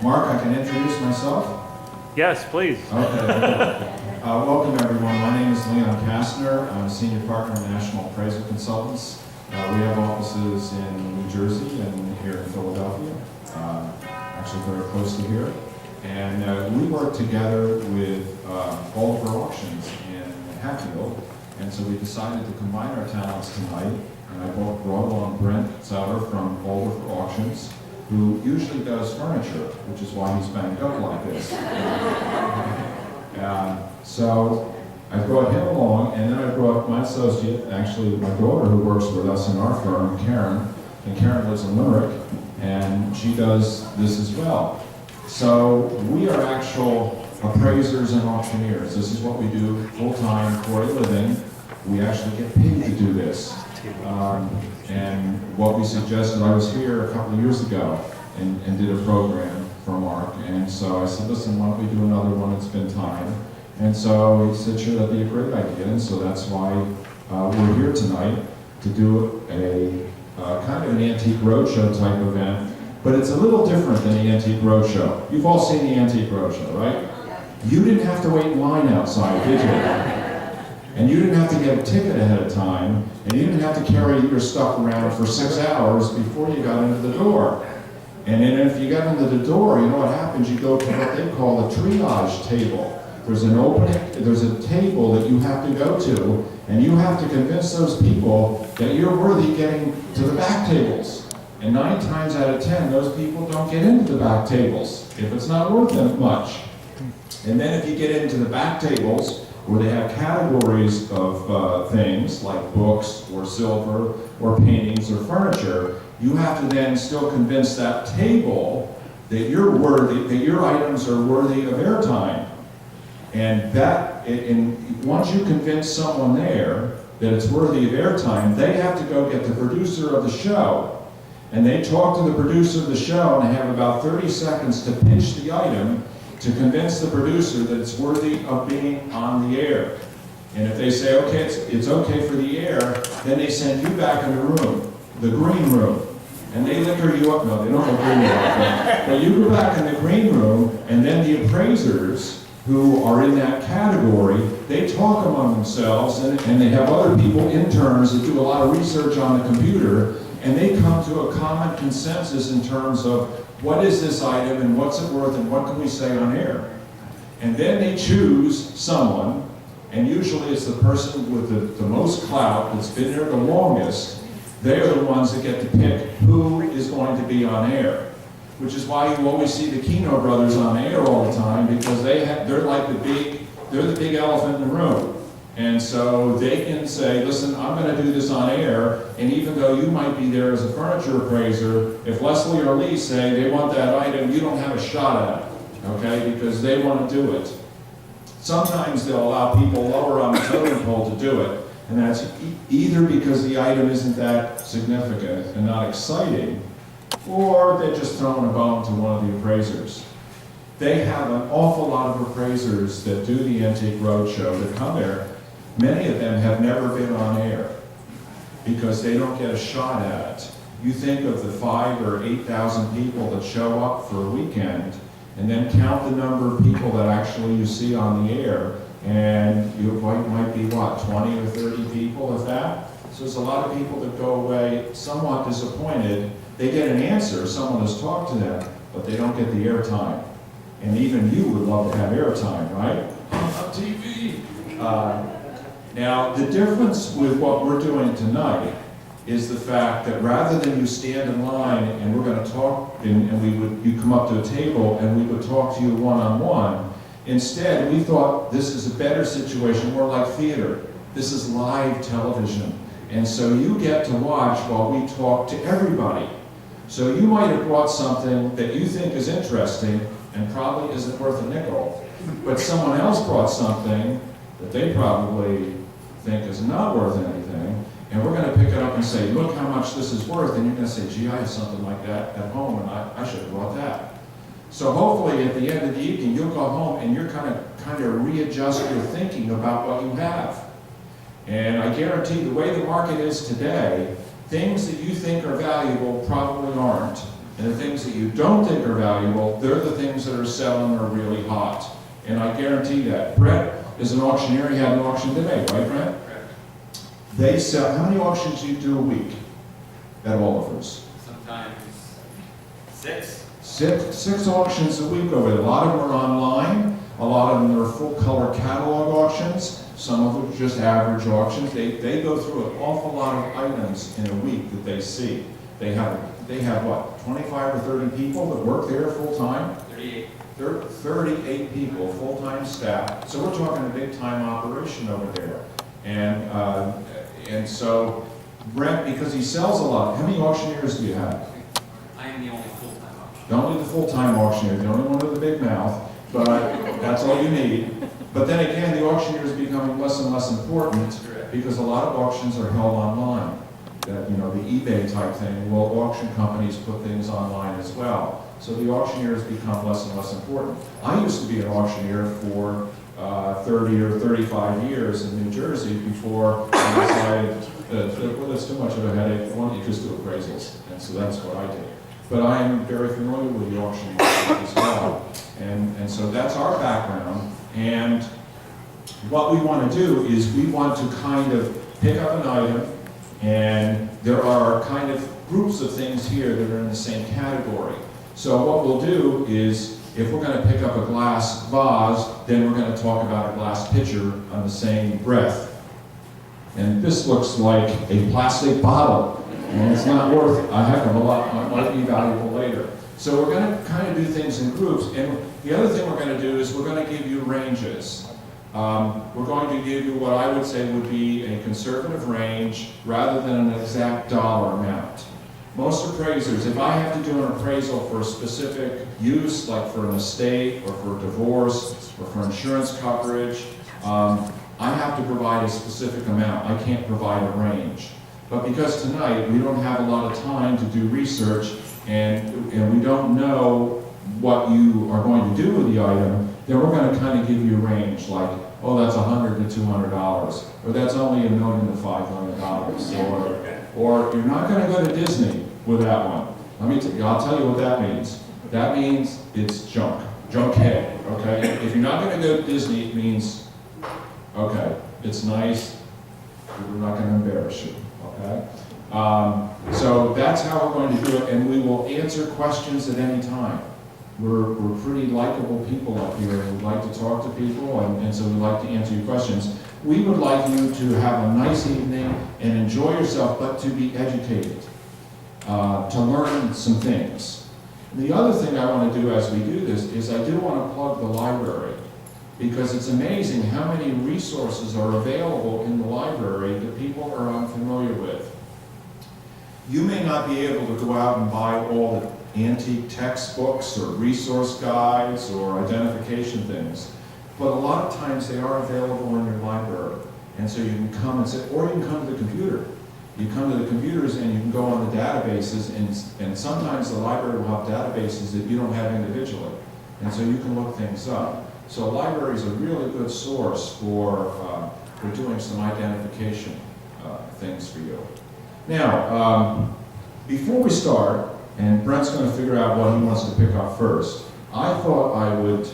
Mark, I can introduce myself? Yes, please. Okay. Welcome everyone. My name is Leon Castner. I'm a senior partner in National Appraiser Consultants. We have offices in New Jersey and here in Philadelphia, actually very close to here. And we work together with all of our auctions in Hatfield. And so we decided to combine our talents tonight. And I brought along Brent Souder from Auctioneers Auctions, who usually does furniture, which is why he's banged up like this. So I brought him along, and then I brought my associate, actually my daughter who works with us in our firm, Karen, and Karen lives in Limerick, and she does this as well. So we are actual appraisers and auctioneers. This is what we do full-time for a living. We actually get paid to do this. And what we suggested, I was here a couple of years ago and did a program for Mark, and so I said, listen, why don't we do another one? It's been time. And so he said, sure, that'd be a great idea, and so that's why we're here tonight to do a kind of an antique roadshow type event, but it's a little different than the antique roadshow. You've all seen the antique roadshow, right? You didn't have to wait in line outside, did you? And you didn't have to get a ticket ahead of time, and you didn't have to carry your stuff around for 6 hours before you got into the door. And then if you got into the door, you know what happens? You go to what they call the triage table. There's an opening, there's a table that you have to go to, and you have to convince those people that you're worthy getting to the back tables. And 9 times out of 10, those people don't get into the back tables if it's not worth them much. And then if you get into the back tables, where they have categories of things like books or silver or paintings or furniture, you have to then still convince that table that you're worthy, that your items are worthy of airtime. And once you convince someone there that it's worthy of airtime, they have to go get the producer of the show. And they talk to the producer of the show, and they have about 30 seconds to pitch the item to convince the producer that it's worthy of being on the air. And if they say, okay, it's okay for the air, then they send you back in the room, the green room. And they liquor you up. No, they don't liquor you up. But you go back in the green room, and then the appraisers who are in that category, they talk among themselves, and they have other people, interns, that do a lot of research on the computer, and they come to a common consensus in terms of what is this item and what's it worth and what can we say on air. And then they choose someone, and usually it's the person with the most clout that's been there the longest. They're the ones that get to pick who is going to be on air. Which is why you always see the Kino brothers on air all the time, because they're like they're the big elephant in the room. And so they can say, listen, I'm going to do this on air, and even though you might be there as a furniture appraiser, if Leslie or Lee say they want that item, you don't have a shot at it, okay, because they want to do it. Sometimes they'll allow people lower on the totem pole to do it, and that's either because the item isn't that significant and not exciting, or they're just throwing a bone to one of the appraisers. They have an awful lot of appraisers that do the Antique Roadshow that come there. Many of them have never been on air because they don't get a shot at it. You think of the 5,000 or 8,000 people that show up for a weekend, and then count the number of people that actually you see on the air, and you might be, what, 20 or 30 people, if that? So there's a lot of people that go away somewhat disappointed. They get an answer, someone has talked to them, but they don't get the airtime. And even you would love to have airtime, right? On TV. Now, the difference with what we're doing tonight is the fact that rather than you stand in line and we're going to talk, and you come up to a table and we would talk to you one-on-one, instead we thought this is a better situation, more like theater. This is live television. And so you get to watch while we talk to everybody. So you might have brought something that you think is interesting and probably isn't worth a nickel, but someone else brought something that they probably think is not worth anything, and we're going to pick it up and say, look how much this is worth, and you're going to say, gee, I have something like that at home, and I should have brought that. So hopefully at the end of the evening, you'll go home and you're kind of readjust your thinking about what you have. And I guarantee the way the market is today, things that you think are valuable probably aren't. And the things that you don't think are valuable, they're the things that are selling or really hot. And I guarantee that. Brent is an auctioneer. He had an auction today, right, Brent? Correct. They sell, how many auctions do you do a week at Oliver's? Sometimes 6. Six auctions a week over there. A lot of them are online. A lot of them are full color catalog auctions. Some of them are just average auctions. They go through an awful lot of items in a week that they see. They have what, 25 or 30 people that work there full time? 38. 38 people, full-time staff. So we're talking a big-time operation over there. And so Brent, because he sells a lot, how many auctioneers do you have? I am the only full-time auctioneer. Don't need the full-time auctioneer, the only one with the big mouth, but that's all you need. But then again, the auctioneer is becoming less and less important because a lot of auctions are held online. That, you know, the eBay type thing, well, auction companies put things online as well. So the auctioneers become less and less important. I used to be an auctioneer for 30 or 35 years in New Jersey before I decided that, well, that's too much of a headache. Why don't you just do appraisals? And so that's what I did. But I am very familiar with the auction market as well. And so that's our background. And what we want to do is we want to kind of pick up an item, and there are kind of groups of things here that are in the same category. So what we'll do is, if we're going to pick up a glass vase, then we're going to talk about a glass pitcher on the same breath. And this looks like a plastic bottle, and it's not worth a heck of a lot. It might be valuable later. So we're going to kind of do things in groups. And the other thing we're going to do is we're going to give you ranges. We're going to give you what I would say would be a conservative range rather than an exact dollar amount. Most appraisers, if I have to do an appraisal for a specific use, like for an estate or for divorce or for insurance coverage, I have to provide a specific amount. I can't provide a range. But because tonight we don't have a lot of time to do research and we don't know what you are going to do with the item, then we're going to kind of give you a range, like, oh, that's $100 to $200, or that's only $1 million to $5 million, or you're not going to go to Disney with that one. I'll tell you what that means. That means it's junk, junkhead. Okay. If you're not going to go to Disney, it means, okay, it's nice. We're not going to embarrass you. Okay. So that's how we're going to do it, and we will answer questions at any time. We're pretty likable people up here. We like to talk to people, and so we like to answer your questions. We would like you to have a nice evening and enjoy yourself, but to be educated, to learn some things. The other thing I want to do as we do this is I do want to plug the library, because it's amazing how many resources are available in the library that people are unfamiliar with. You may not be able to go out and buy all the antique textbooks or resource guides or identification things, but a lot of times they are available in your library. And so you can come and sit, or you can come to the computer. You come to the computers and you can go on the databases, and sometimes the library will have databases that you don't have individually. And so you can look things up. So a library is a really good source for doing some identification things for you. Now, before we start, and Brent's going to figure out what he wants to pick up first, I thought I would,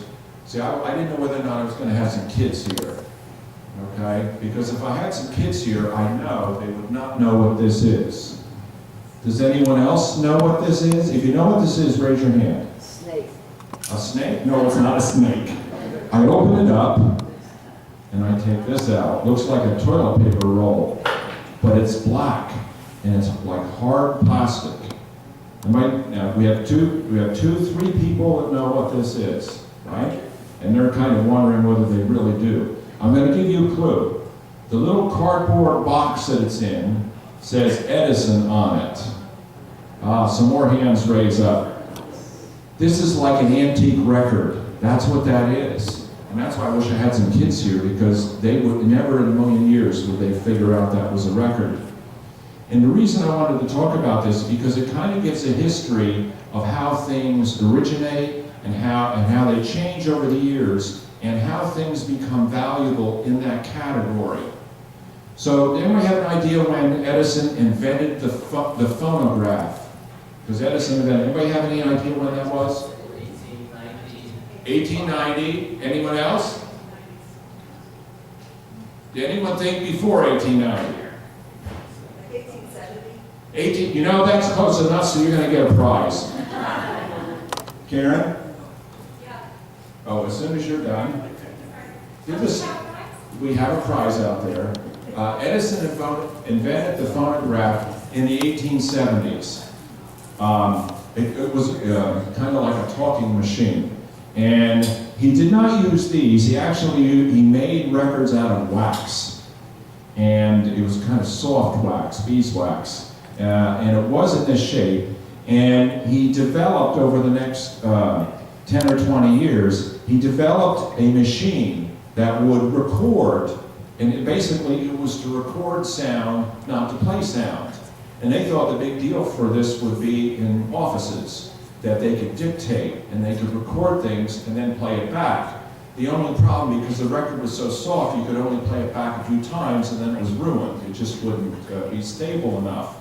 I didn't know whether or not I was going to have some kids here, okay? Because if I had some kids here, I know they would not know what this is. Does anyone else know what this is? If you know what this is, raise your hand. Snake. A snake? No, it's not a snake. I open it up, and I take this out. Looks like a toilet paper roll, but it's black, and it's like hard plastic. Now we have three people that know what this is, right? And they're kind of wondering whether they really do. I'm going to give you a clue. The little cardboard box that it's in says Edison on it. Some more hands raise up. This is like an antique record. That's what that is. And that's why I wish I had some kids here, because they would never in a million years would they figure out that was a record. And the reason I wanted to talk about this is because it kind of gives a history of how things originate and how they change over the years and how things become valuable in that category. So anyone have an idea when Edison invented the phonograph? Because Edison invented, anybody have any idea when that was? 1890. Anyone else? Did anyone think before 1890? 1870. You know, that's close enough, so you're going to get a prize. Karen? Yeah. Oh, as soon as you're done. We have a prize out there. Edison invented the phonograph in the 1870s. It was kind of like a talking machine. And he did not use these. He made records out of wax. And it was kind of soft wax, beeswax. And it was in this shape. And he developed over the next 10 or 20 years, he developed a machine that would record, and it was to record sound, not to play sound. And they thought the big deal for this would be in offices, that they could dictate and they could record things and then play it back. The only problem, because the record was so soft, you could only play it back a few times and then it was ruined. It just wouldn't be stable enough.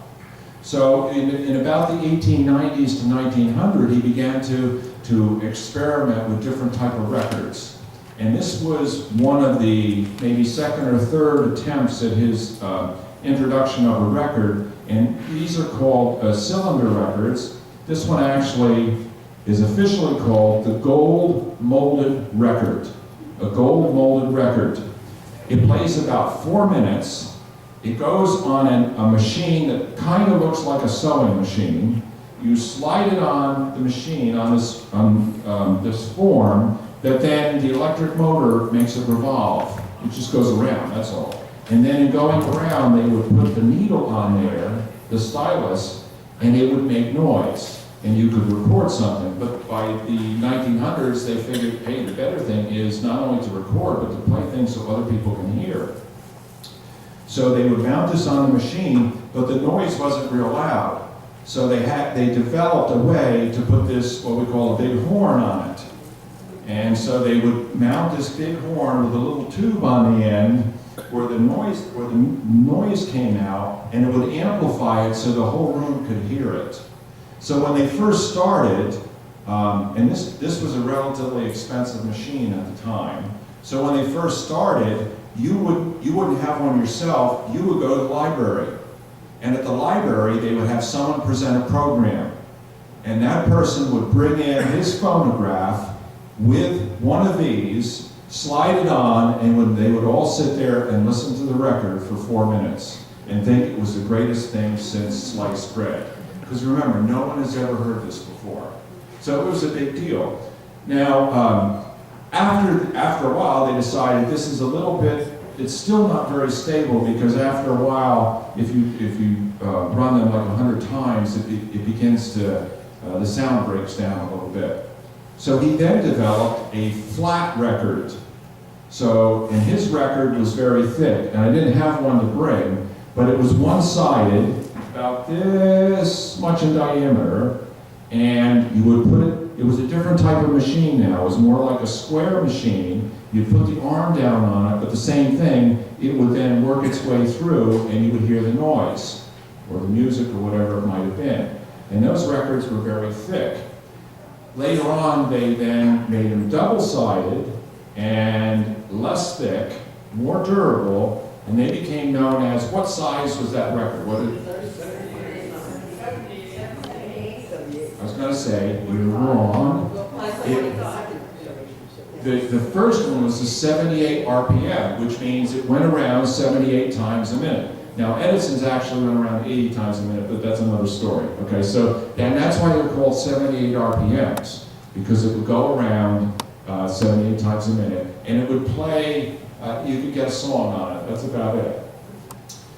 So in about the 1890s to 1900, he began to experiment with different type of records. And this was one of the maybe second or third attempts at his introduction of a record. And these are called cylinder records. This one actually is officially called the gold molded record. A gold molded record. It plays about 4 minutes. It goes on a machine that kind of looks like a sewing machine. You slide it on the machine on this form that then the electric motor makes it revolve. It just goes around, that's all. And then in going around, they would put the needle on there, the stylus, and it would make noise. And you could record something. But by the 1900s, they figured, hey, the better thing is not only to record, but to play things so other people can hear. So they would mount this on the machine, but the noise wasn't real loud. So they developed a way to put this, what we call a big horn on it. And so they would mount this big horn with a little tube on the end where the noise came out, and it would amplify it so the whole room could hear it. So when they first started, and this was a relatively expensive machine at the time, so when they first started, you wouldn't have one yourself, you would go to the library. And at the library, they would have someone present a program. And that person would bring in his phonograph with one of these, slide it on, and they would all sit there and listen to the record for 4 minutes and think it was the greatest thing since sliced bread. Because remember, no one has ever heard this before. So it was a big deal. Now, after a while, they decided this is a little bit, it's still not very stable, because after a while, if you run them like 100 times, it begins to, the sound breaks down a little bit. So he then developed a flat record. So, and his record was very thick, and I didn't have one to bring, but it was one-sided, about this much in diameter, and you would put it was a different type of machine now. It was more like a square machine. You'd put the arm down on it, but the same thing, it would then work its way through, and you would hear the noise, or the music, or whatever it might have been. And those records were very thick. Later on, they then made them double-sided and less thick, more durable, and they became known as, what size was that record? What did, I was going to say, you're wrong. The first one was the 78 RPM, which means it went around 78 times a minute. Now, Edison's actually went around 80 times a minute, but that's another story. Okay, so, and that's why they're called 78 RPMs, because it would go around 78 times a minute, and it would play, you could get a song on it, that's about it.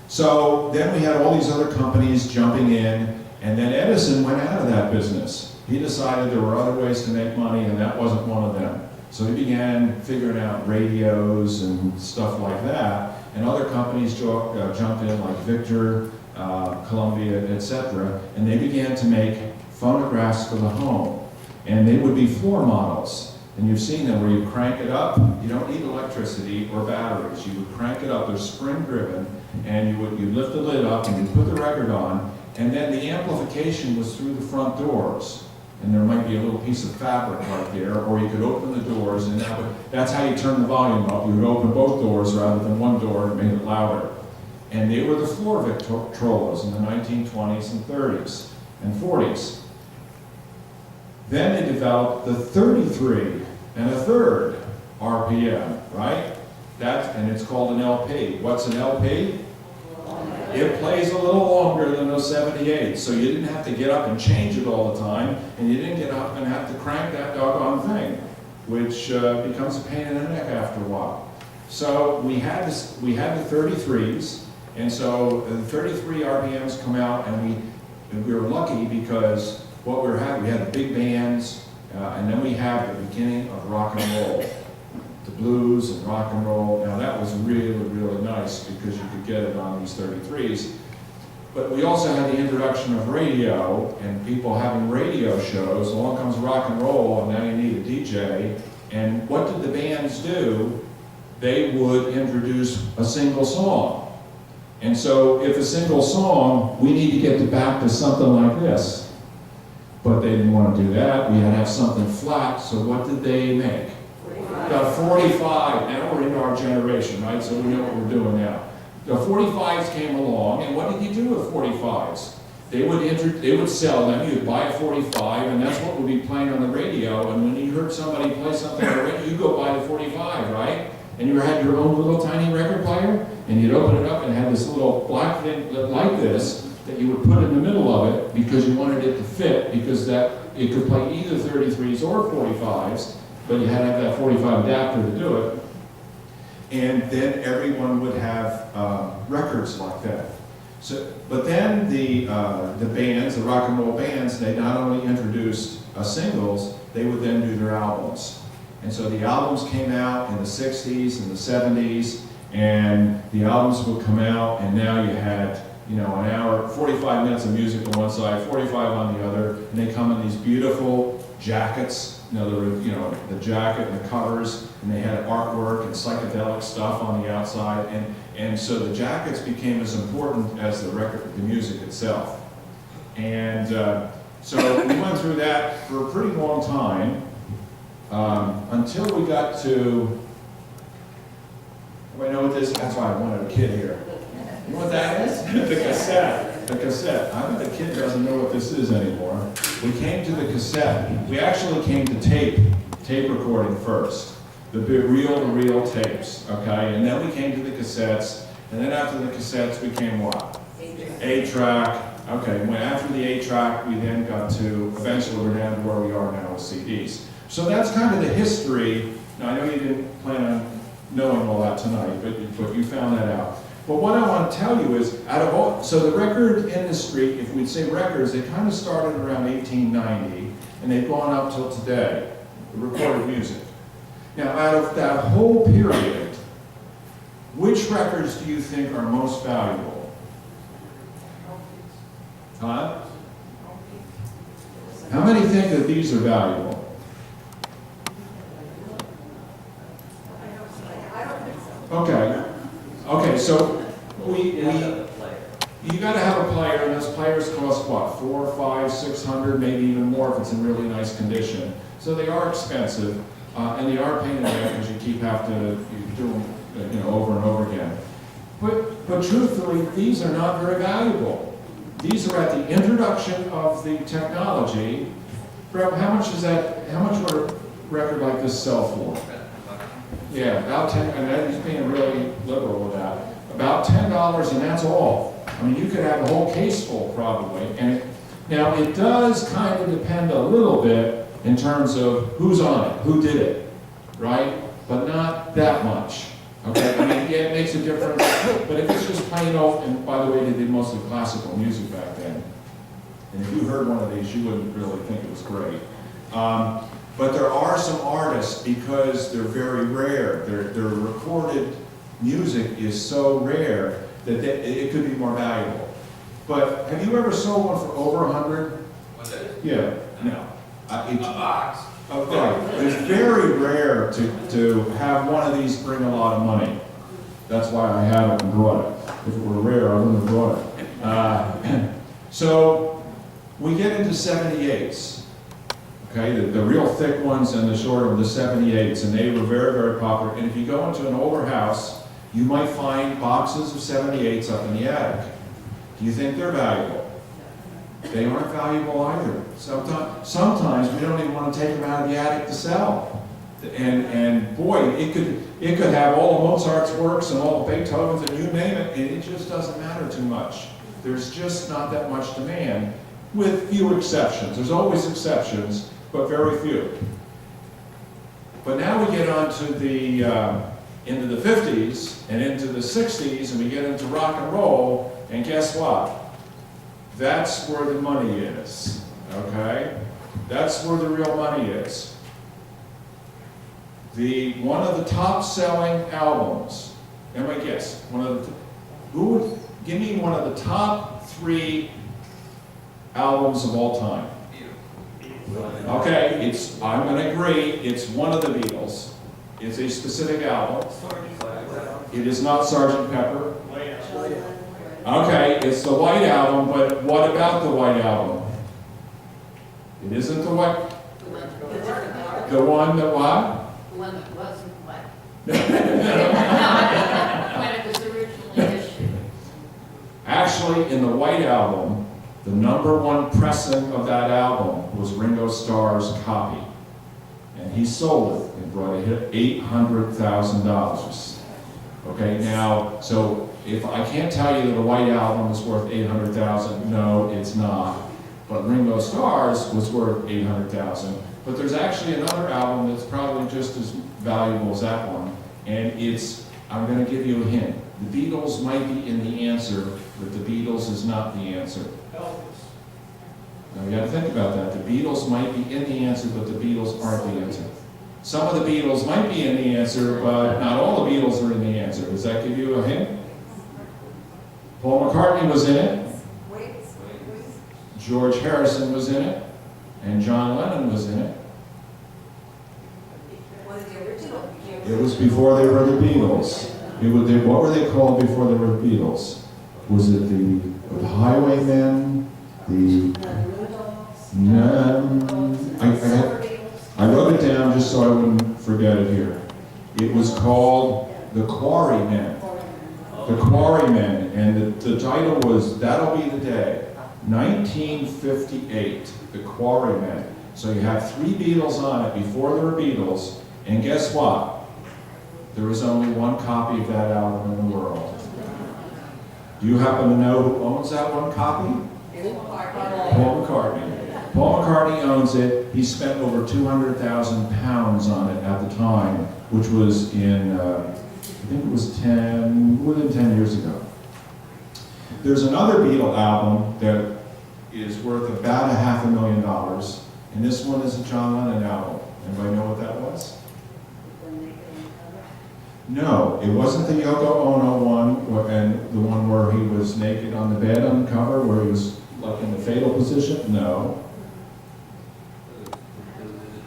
So then we had all these other companies jumping in, and then Edison went out of that business. He decided there were other ways to make money, and that wasn't one of them. So he began figuring out radios and stuff like that, and other companies jumped in, like Victor, Columbia, etc., and they began to make phonographs for the home. And they would be floor models. And you've seen them where you crank it up. You don't need electricity or batteries. You would crank it up. They're spring-driven, and you lift the lid up, and you put the record on, and then the amplification was through the front doors. And there might be a little piece of fabric right there, or you could open the doors, and that's how you turn the volume up. You would open both doors rather than one door and make it louder. And they were the floor Victrolas in the 1920s and 30s and 40s. Then they developed the 33 and a third RPM, right? And it's called an LP. What's an LP? It plays a little longer than those 78s, so you didn't have to get up and change it all the time, and you didn't get up and have to crank that doggone thing, which becomes a pain in the neck after a while. So we had the 33s, and so the 33 RPMs come out, and we were lucky because what we had the big bands, and then we had the beginning of rock and roll. The blues and rock and roll. Now that was really, really nice because you could get it on these 33s. But we also had the introduction of radio and people having radio shows. Along comes rock and roll, and now you need a DJ. And what did the bands do? They would introduce a single song. And so if a single song, we need to get back to something like this. But they didn't want to do that. We had to have something flat, so what did they make? The 45, now we're in our generation, right? So we know what we're doing now. The 45s came along, and what did you do with 45s? They would sell them, you'd buy a 45, and that's what would be playing on the radio, and when you heard somebody play something on the radio, you go buy the 45, right? And you had your own little tiny record player, and you'd open it up and have this little black thing like this that you would put in the middle of it because you wanted it to fit, because it could play either 33s or 45s, but you had to have that 45 adapter to do it. And then everyone would have records like that. So, but then the bands, the rock and roll bands, they not only introduced singles, they would then do their albums. And so the albums came out in the 60s and the 70s, and the albums would come out, and now you had, an hour, 45 minutes of music on one side, 45 on the other, and they come in these beautiful jackets. The jacket and the covers, and they had artwork and psychedelic stuff on the outside, and so the jackets became as important as the music itself. And so we went through that for a pretty long time, until we got to, I know what this is, that's why I wanted a kid here. You know what that is? The cassette. The cassette. I bet the kid doesn't know what this is anymore. We came to the cassette. We actually came to tape recording first. The reel-to-reel tapes, okay? And then we came to the cassettes, and then after the cassettes we came what? 8-track. Okay, after the 8-track, we then got to, eventually we're down to where we are now with CDs. So that's kind of the history. Now I know you didn't plan on knowing all that tonight, but you found that out. But what I want to tell you is, so the record industry, if we'd say records, they kind of started around 1890, and they've gone up till today, the recorded music. Now, out of that whole period, which records do you think are most valuable? Huh? How many think that these are valuable? Okay, so you got to have a player, and those players cost what, $400, $500, $600, maybe even more if it's in really nice condition. So they are expensive, and they are a pain in the neck because you have to do them, over and over again. But truthfully, these are not very valuable. These are at the introduction of the technology. Brent, how much would a record like this sell for? Yeah, about 10, and he's being really liberal with that. About $10, and that's all. I mean, you could have a whole case full probably. And now it does kind of depend a little bit in terms of who's on it, who did it, right? But not that much. Okay, I mean, yeah, it makes a difference. But if it's just plain old, and by the way, they did mostly classical music back then. And if you heard one of these, you wouldn't really think it was great. But there are some artists, because they're very rare, their recorded music is so rare that it could be more valuable. But have you ever sold one for over 100? What's it? Yeah, no. A box. Okay, it's very rare to have one of these bring a lot of money. That's why I haven't brought it. If it were rare, I wouldn't have brought it. So we get into 78s, okay, the real thick ones and the shorter, the 78s, and they were very, very popular. And if you go into an older house, you might find boxes of 78s up in the attic. Do you think they're valuable? They aren't valuable either. Sometimes we don't even want to take them out of the attic to sell. And boy, it could have all of Mozart's works and all of Beethoven's and you name it, and it just doesn't matter too much. There's just not that much demand, with few exceptions. There's always exceptions, but very few. But now we get on to into the 50s and into the 60s, and we get into rock and roll, and guess what? That's where the money is, okay? That's where the real money is. One of the top selling albums, anybody guess? Give me one of the top 3 albums of all time. Okay, I'm gonna agree, it's one of the Beatles. It's a specific album. It is not Sgt. Pepper. Okay, it's the White Album, but what about the White Album? It isn't the White. The one that what? The one that wasn't white. No, when it was originally issued. Actually, in the White Album, the #1 pressing of that album was Ringo Starr's copy. And he sold it and brought it $800,000. Okay, now, so if I can't tell you that the White Album is worth $800,000, no, it's not. But Ringo Starr's was worth $800,000. But there's actually another album that's probably just as valuable as that one, and I'm going to give you a hint. The Beatles might be in the answer, but the Beatles is not the answer. Now you got to think about that. The Beatles might be in the answer, but the Beatles aren't the answer. Some of the Beatles might be in the answer, but not all the Beatles are in the answer. Does that give you a hint? Paul McCartney was in it. George Harrison was in it. And John Lennon was in it. It was before they were the Beatles. What were they called before they were the Beatles? Was it the Highwaymen? I wrote it down just so I wouldn't forget it here. It was called The Quarrymen. The Quarrymen, and the title was That'll Be the Day, 1958, The Quarrymen. So you have 3 Beatles on it before there were Beatles, and guess what? There was only one copy of that album in the world. Do you happen to know who owns that one copy? Paul McCartney. Paul McCartney owns it. He spent over £200,000 on it at the time, which was in, I think it was more than 10 years ago. There's another Beatle album that is worth about $500,000, and this one is a John Lennon album. Anybody know what that was? No, it wasn't the Yoko Ono one, and the one where he was naked on the bed on the cover, where he was like in the fetal position. No. The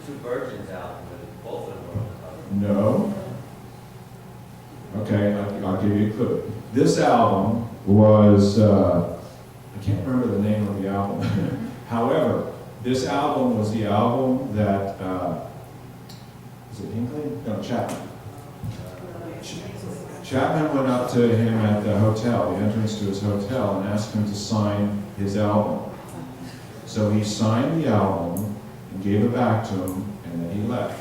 2 Virgins album, both of them were on the cover. No. Okay, I'll give you a clue. This album was, I can't remember the name of the album. However, this album was the album that, is it Hinckley? No, Chapman. Chapman went up to him at the hotel, the entrance to his hotel, and asked him to sign his album. So he signed the album and gave it back to him, and then he left.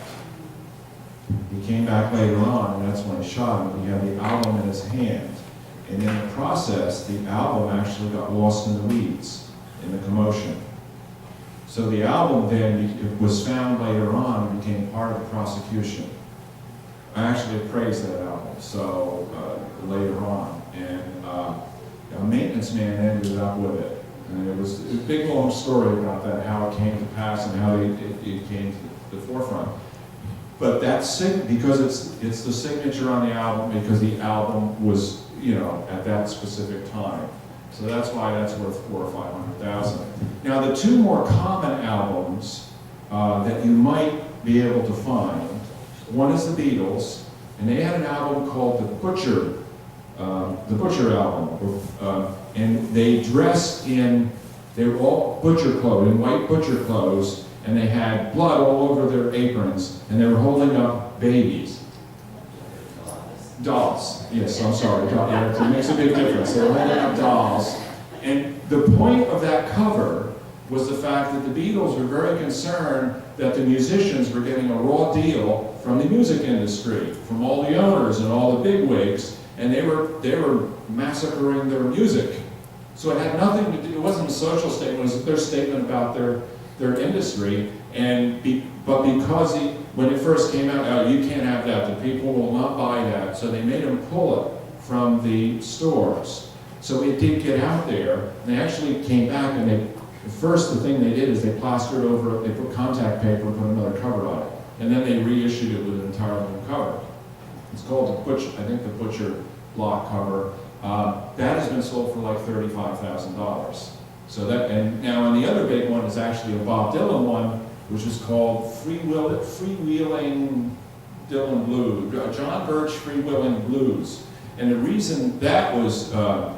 He came back later on, and that's when he shot him. He had the album in his hand. And in the process, the album actually got lost in the weeds, in the commotion. So the album then was found later on and became part of the prosecution. I actually appraised that album, so later on. And a maintenance man ended up with it. And it was a big long story about that, how it came to pass and how it came to the forefront. But that's because it's the signature on the album, because the album was, at that specific time. So that's why that's worth $400,000 or $500,000. Now the 2 more common albums that you might be able to find, one is the Beatles, and they had an album called The Butcher album, and they dressed in They were all butcher clothes, in white butcher clothes, and they had blood all over their aprons, and they were holding up babies. Dolls. Yes, I'm sorry. Yeah, it makes a big difference. They were holding up dolls. And the point of that cover was the fact that the Beatles were very concerned that the musicians were getting a raw deal from the music industry, from all the owners and all the bigwigs, and they were massacring their music. So it had nothing to do, it wasn't a social statement, it was their statement about their industry. But because when it first came out, you can't have that, the people will not buy that, so they made them pull it from the stores. So it did get out there. They actually came back and the thing they did is they plastered over it, they put contact paper and put another cover on it. And then they reissued it with an entirely new cover. It's called the Butcher block cover. That has been sold for like $35,000. So and now, and the other big one is actually a Bob Dylan one, which is called Freewheeling Dylan Blues, John Birch Freewheeling Blues. And the reason that was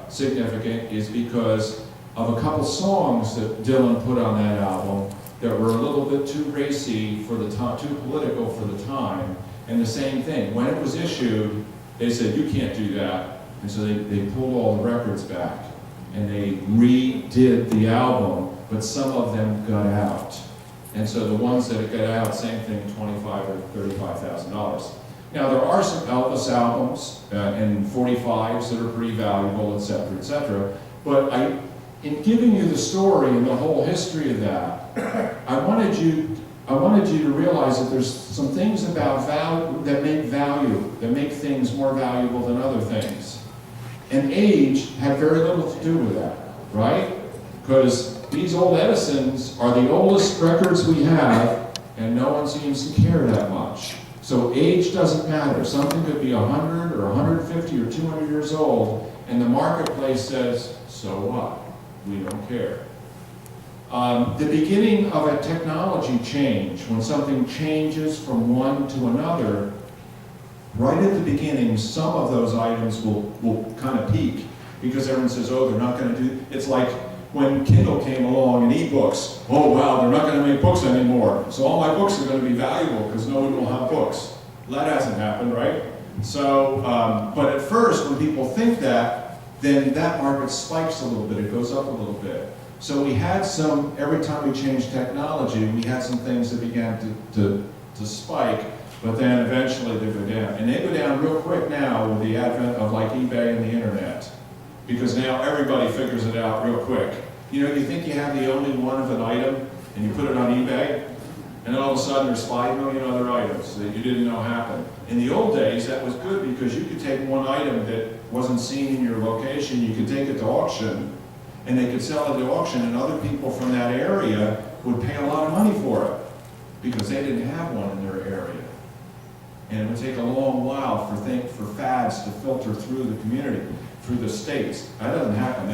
significant is because of a couple songs that Dylan put on that album that were a little bit too racy for the time, too political for the time. And the same thing, when it was issued, they said, you can't do that. And so they pulled all the records back and they redid the album, but some of them got out. And so the ones that got out, same thing, $25,000 or $35,000. Now there are some Elvis albums and 45s that are pretty valuable, et cetera, but in giving you the story and the whole history of that, I wanted you to realize that there's some things about value, that make things more valuable than other things. And age had very little to do with that, right? Because these old Edisons are the oldest records we have, and no one seems to care that much. So age doesn't matter. Something could be 100 or 150 or 200 years old, and the marketplace says, so what? We don't care. The beginning of a technology change, when something changes from one to another, right at the beginning, some of those items will kind of peak because everyone says, oh, they're not going to do, it's like when Kindle came along and e-books, oh wow, they're not going to make books anymore, so all my books are going to be valuable because no one will have books. That hasn't happened, right? So, but at first, when people think that, then that market spikes a little bit, it goes up a little bit. So we had some, every time we changed technology, we had some things that began to spike, but then eventually they go down. And they go down real quick now with the advent of like eBay and the internet. Because now everybody figures it out real quick. You know, you think you have the only one of an item, and you put it on eBay, and then all of a sudden there's 5 million other items that you didn't know happened. In the old days, that was good because you could take one item that wasn't seen in your location, you could take it to auction, and they could sell it to auction, and other people from that area would pay a lot of money for it because they didn't have one in their area. And it would take a long while for fads to filter through the community, through the states. That doesn't happen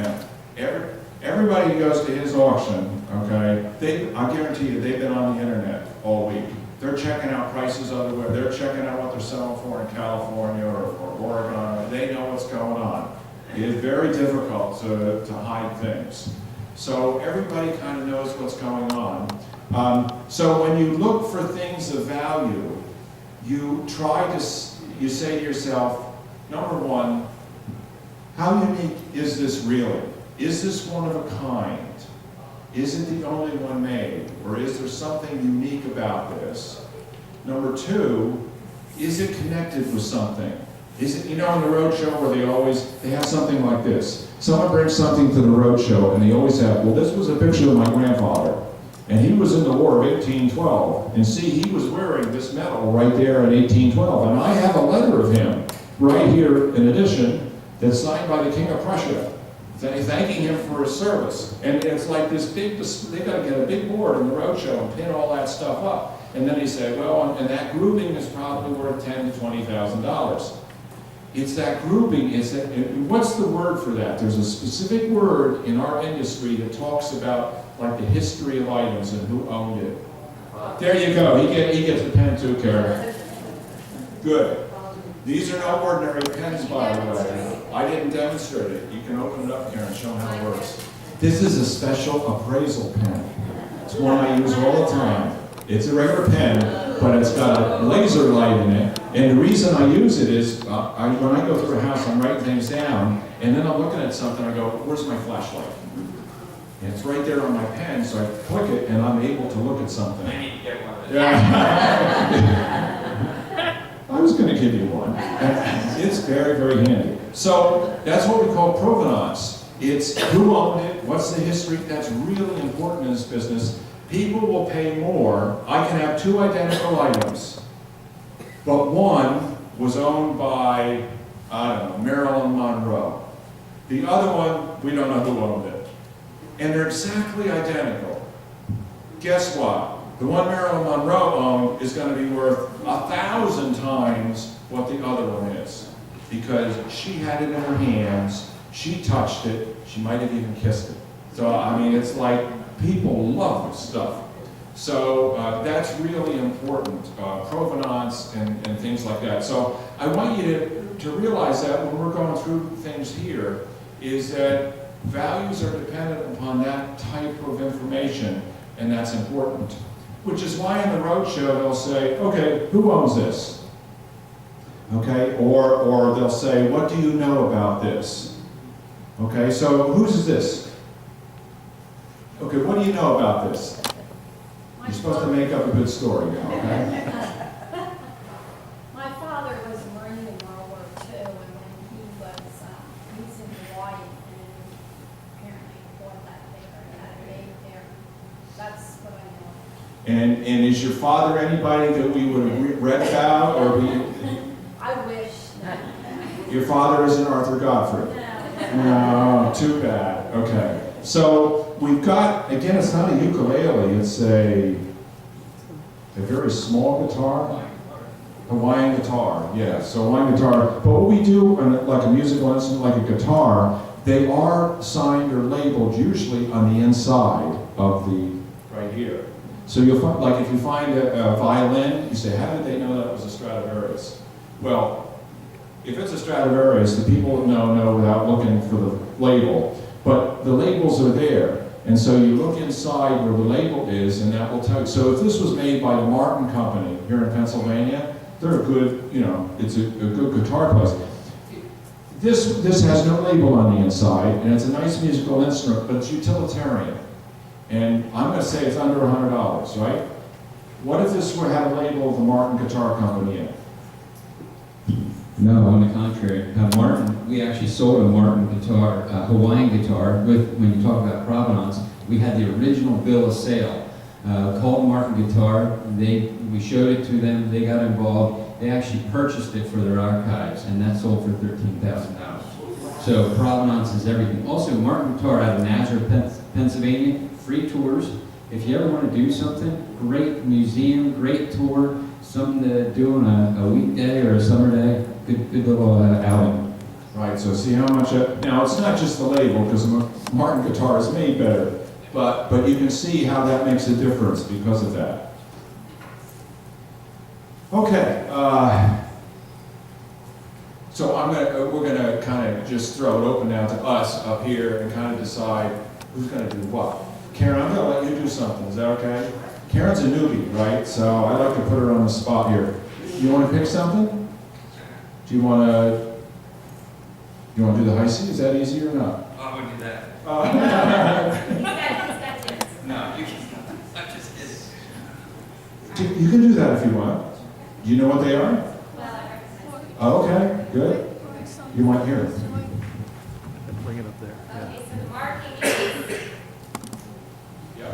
there. Everybody who goes to his auction, okay, I guarantee you they've been on the internet all week. They're checking out prices everywhere. They're checking out what they're selling for in California or Oregon. They know what's going on. It is very difficult to hide things. So everybody kind of knows what's going on. So when you look for things of value, you say to yourself, number one, how unique is this really? Is this one of a kind? Is it the only one made? Or is there something unique about this? Number two, is it connected with something? Is it, you know, in the road show where they have something like this. Someone brings something to the road show and they always have, well, this was a picture of my grandfather. And he was in the War of 1812. And see, he was wearing this medal right there in 1812. And I have a letter of him right here in addition that's signed by the King of Prussia, thanking him for his service. And it's like this big, they got to get a big board in the roadshow and pin all that stuff up. And then he said, well, and that grouping is probably worth $10,000 to $20,000. It's that grouping, what's the word for that? There's a specific word in our industry that talks about like the history of items and who owned it. There you go, he gets the pen too, Karen. Good. These are no ordinary pens, by the way. I didn't demonstrate it. You can open it up, Karen, show them how it works. This is a special appraisal pen. It's one I use all the time. It's a regular pen, but it's got a laser light in it. And the reason I use it is, when I go through a house, I'm writing things down, and then I'm looking at something, I go, where's my flashlight? And it's right there on my pen, so I click it, and I'm able to look at something. I need to get one of those. Yeah. I was going to give you one. It's very, very handy. So that's what we call provenance. It's who owned it, what's the history. That's really important in this business. People will pay more. I can have two identical items, but one was owned by, I don't know, Marilyn Monroe. The other one, we don't know who owned it. And they're exactly identical. Guess what? The one Marilyn Monroe owned is going to be worth 1,000 times what the other one is. Because she had it in her hands, she touched it, she might have even kissed it. So, I mean, it's like people love this stuff. So that's really important, provenance and things like that. So I want you to realize that when we're going through things here, is that values are dependent upon that type of information, and that's important. Which is why in the roadshow they'll say, okay, who owns this? Okay, or they'll say, what do you know about this? Okay, so whose is this? Okay, what do you know about this? You're supposed to make up a good story now, okay? My father was a Marine in World War II, and when he was in Hawaii, and apparently bought that there and had it made there. That's what I know. And is your father anybody that we would have read about, or I wish that. your father isn't Arthur Godfrey? No, too bad. Okay. So we've got, again, it's not a ukulele, it's a very small guitar. Hawaiian guitar, yeah. So Hawaiian guitar. But what we do, like a musical instrument, like a guitar, they are signed or labeled usually on the inside of the, right here. So you'll find, like if you find a violin, you say, how did they know that was a Stradivarius? Well, if it's a Stradivarius, the people know without looking for the label. But the labels are there. And so you look inside where the label is, and that will tell you. So if this was made by the Martin Company here in Pennsylvania, they're a good, it's a good guitar place. This has no label on the inside, and it's a nice musical instrument, but it's utilitarian. And I'm going to say it's under $100, right? What if this had a label of the Martin Guitar Company in it? No, on the contrary. Martin, we actually sold a Martin guitar, Hawaiian guitar, when you talk about provenance, we had the original bill of sale, called Martin Guitar. We showed it to them, they got involved, they actually purchased it for their archives, and that sold for $13,000. So provenance is everything. Also, Martin Guitar out of Nazareth, Pennsylvania, free tours. If you ever want to do something, great museum, great tour, something to do on a weekday or a summer day, good little outing. Right, so see how much, now it's not just the label, because Martin guitar is made better, but you can see how that makes a difference because of that. Okay, so we're gonna kind of just throw it open now to us up here and kind of decide who's gonna do what. Karen, I'm gonna let you do something, is that okay? Karen's a newbie, right? So I like to put her on the spot here. You want to pick something? Do you want to do the high C? Is that easy or not? Oh, I wouldn't do that. No, you can. I'm just kidding. You can do that if you want. Do you know what they are? Oh, okay, good. You want here? Bring it up there. Okay, so the marking is, Yeah.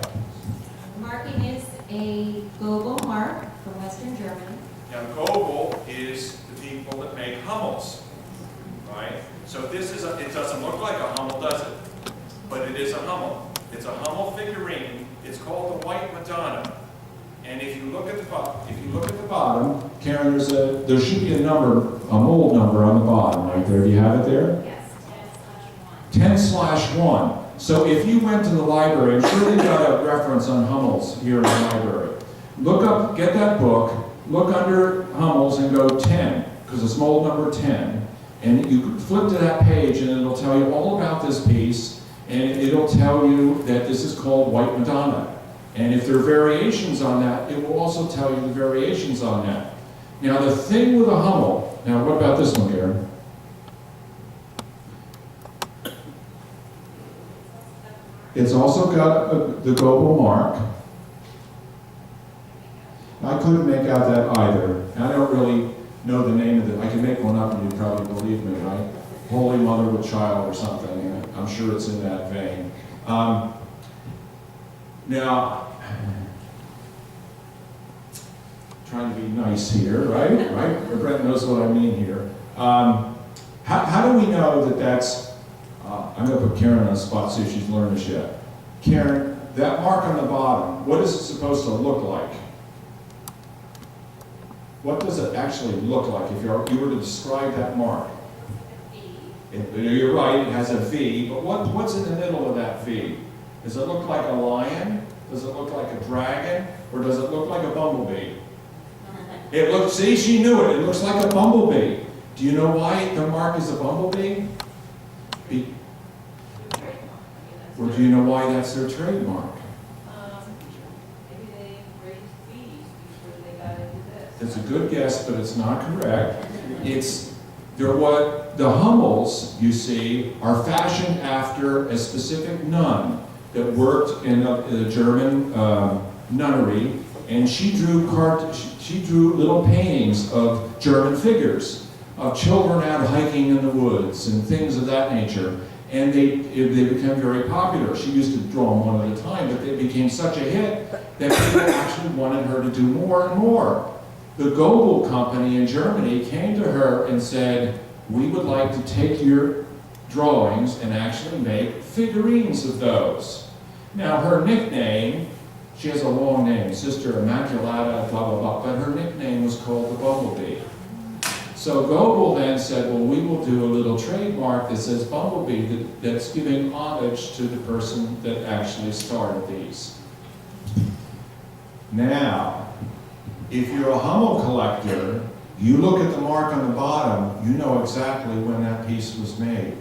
marking is a Gogel mark from Western Germany. Now, Gogel is the people that make Hummels, right? So this is it doesn't look like a Hummel, does it? But it is a Hummel. It's a Hummel figurine. It's called the White Madonna. And if you look at the bottom, Karen, there should be a mold number on the bottom right there. Do you have it there? Yes, 10/1. 10/1. So if you went to the library, I'm sure they got a reference on Hummels here in the library. Look up, get that book, look under Hummels and go 10, because it's mold number 10. And you flip to that page and it'll tell you all about this piece. and it'll tell you that this is called White Madonna. And if there are variations on that, it will also tell you the variations on that. Now the thing with a Hummel, now what about this one, Karen? It's also got the Goebel mark. I couldn't make out that either. I don't really know the name of it. I can make one up and you'd probably believe me, right? Holy Mother with Child or something. And I'm sure it's in that vein. Now, trying to be nice here, right? Right? Brent knows what I mean here. How do we know that that's, I'm going to put Karen on the spot, see if she's learned this yet. Karen, that mark on the bottom, what is it supposed to look like? What does it actually look like if you were to describe that mark? You're right, it has a V, but what's in the middle of that V? Does it look like a lion? Does it look like a dragon? Or does it look like a bumblebee? It looks, see, she knew it. It looks like a bumblebee. Do you know why the mark is a bumblebee? Or do you know why that's their trademark? Maybe they raised fees before they got into this. It's a good guess, but it's not correct. They're what the Hummels, you see, are fashioned after a specific nun that worked in a German nunnery, and she drew little paintings of German figures, of children out hiking in the woods and things of that nature. And they became very popular. She used to draw them one at a time, but they became such a hit that people actually wanted her to do more and more. The Goebel company in Germany came to her and said, we would like to take your drawings and actually make figurines of those. Now her nickname, she has a long name, Sister Immaculata, blah, blah, blah, but her nickname was called the Bumblebee. So Goebel then said, well, we will do a little trademark that says Bumblebee that's giving homage to the person that actually started these. Now, if you're a Hummel collector, you look at the mark on the bottom, you know exactly when that piece was made.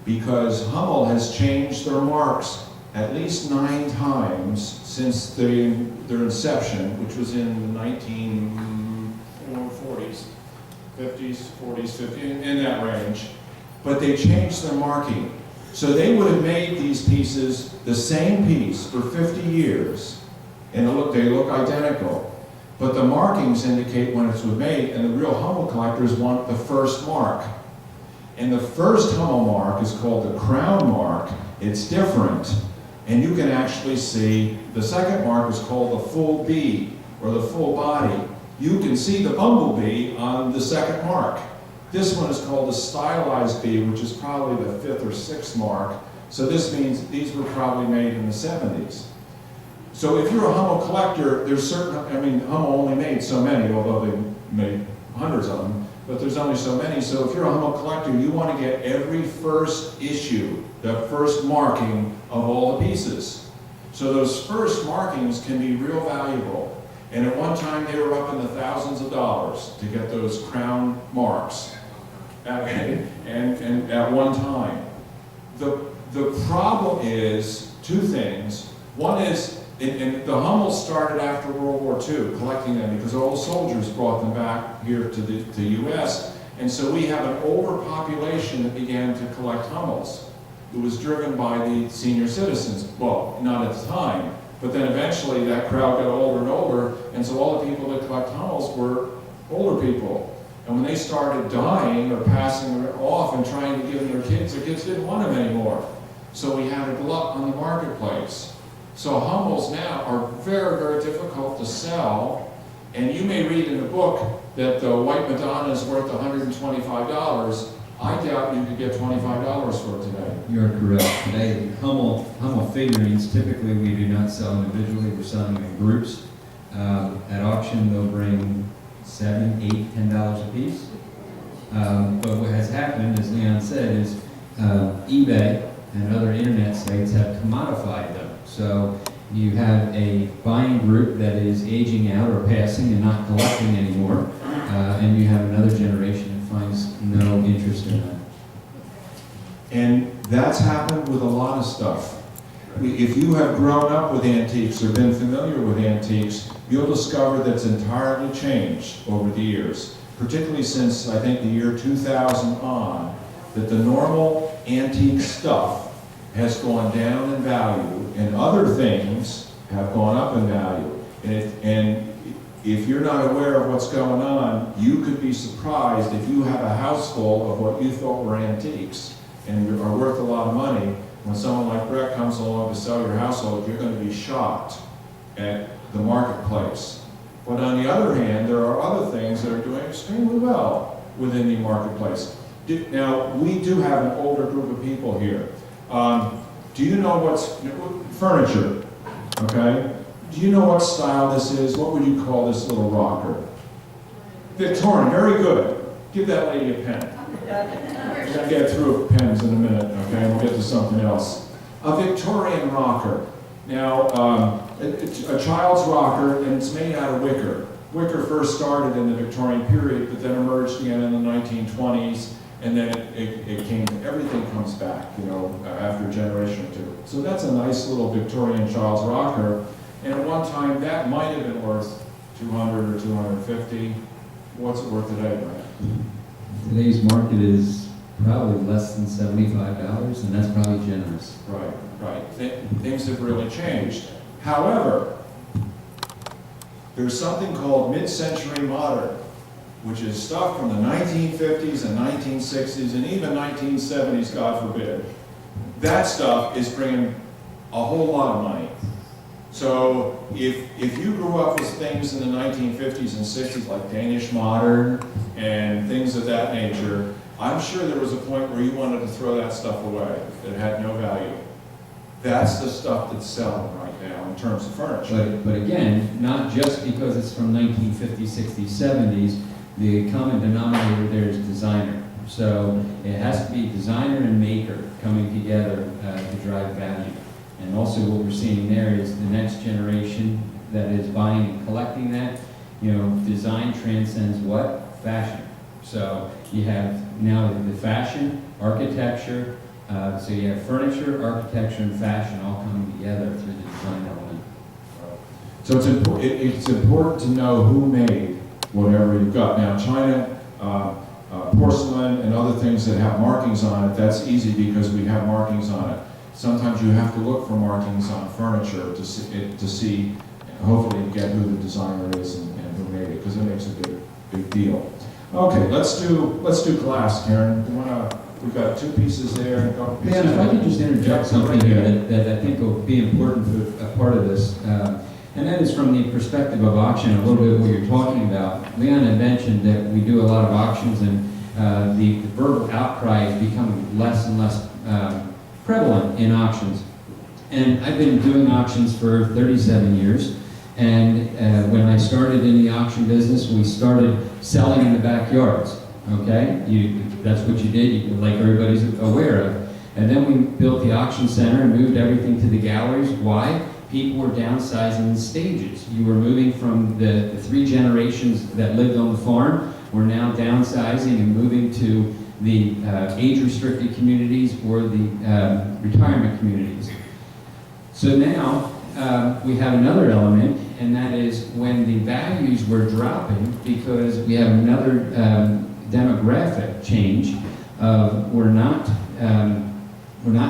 Because Hummel has changed their marks at least 9 times since their inception, which was in the 1940s. 50s, 40s, 50s, in that range. But they changed their marking. So they would have made these pieces, the same piece, for 50 years, and they look identical. But the markings indicate when it was made, and the real Hummel collectors want the first mark. And the first Hummel mark is called the crown mark. It's different. And you can actually see the second mark is called the full B, or the full body. You can see the bumblebee on the second mark. This one is called the stylized bee, which is probably the 5th or 6th mark. So this means these were probably made in the 70s. So if you're a Hummel collector, there's certain, Hummel only made so many, although they made hundreds of them, but there's only so many. So if you're a Hummel collector, you want to get every first issue, the first marking of all the pieces. So those first markings can be real valuable. And at one time, they were up in the thousands of dollars to get those crown marks. And at one time. The problem is 2 things. One is, and the Hummels started after World War II, collecting them because all the soldiers brought them back here to the U.S. And so we have an overpopulation that began to collect Hummels. It was driven by the senior citizens. Well, not at the time. But then eventually that crowd got older and older, and so all the people that collect Hummels were older people. And when they started dying or passing off and trying to give them their kids didn't want them anymore. So we had a glut on the marketplace. So Hummels now are very, very difficult to sell. And you may read in the book that the White Madonna is worth $125. I doubt you could get $25 for it today. You're correct. Today, Hummel figurines, typically we do not sell individually, we're selling them in groups. At auction, they'll bring $7, $8, $10 a piece. But what has happened, as Leon said, is eBay and other internet sites have commodified them. So you have a buying group that is aging out or passing and not collecting anymore, and you have another generation that finds no interest in that. And that's happened with a lot of stuff. If you have grown up with antiques or been familiar with antiques, you'll discover that's entirely changed over the years, particularly since I think the year 2000 on, that the normal antique stuff has gone down in value and other things have gone up in value. And if you're not aware of what's going on, you could be surprised if you have a house full of what you thought were antiques and are worth a lot of money. When someone like Brent comes along to sell your household, you're going to be shocked at the marketplace. But on the other hand, there are other things that are doing extremely well within the marketplace. Now, we do have an older group of people here. Do you know what's furniture? Okay. Do you know what style this is? What would you call this little rocker? Victorian. Very good. Give that lady a pen. We're going to get through pens in a minute, okay? We'll get to something else. A Victorian rocker. Now, it's a child's rocker, and it's made out of wicker. Wicker first started in the Victorian period, but then emerged again in the 1920s, and then it came, everything comes back, you know, after a generation or two. So that's a nice little Victorian child's rocker, and at one time that might have been worth $200 or $250. What's it worth today, Brent? Today's market is probably less than $75, and that's probably generous. Right, right. Things have really changed. However, there's something called mid-century modern, which is stuff from the 1950s and 1960s and even 1970s, God forbid. That stuff is bringing a whole lot of money. So if you grew up with things in the 1950s and 60s like Danish modern and things of that nature, I'm sure there was a point where you wanted to throw that stuff away. It had no value. That's the stuff that's selling right now in terms of furniture. But again, not just because it's from 1950s, 60s, 70s, the common denominator there is designer. So it has to be designer and maker coming together to drive value. And also what we're seeing there is the next generation that is buying and collecting that, you know, design transcends what? Fashion. So you have now the fashion, architecture, so you have furniture, architecture, and fashion all coming together through the design element. So it's important to know who made whatever you've got. Now, China, porcelain and other things that have markings on it, that's easy because we have markings on it. Sometimes you have to look for markings on furniture to see hopefully get who the designer is and who made it, because it makes a big deal. Okay, let's do glass, Karen. We've got two pieces there and a couple pieces. Yeah, if I could just interject something here that I think will be important for a part of this, and that is from the perspective of auction, a little bit of what you're talking about. Leon had mentioned that we do a lot of auctions, and the verbal outcry is becoming less and less prevalent in auctions. And I've been doing auctions for 37 years. And when I started in the auction business, we started selling in the backyards, okay? That's what you did, like everybody's aware of. And then we built the auction center and moved everything to the galleries. Why? People were downsizing in stages. You were moving from the three generations that lived on the farm. We're now downsizing and moving to the age-restricted communities or the retirement communities. So now we have another element, and that is when the values were dropping because we have another demographic change of we're not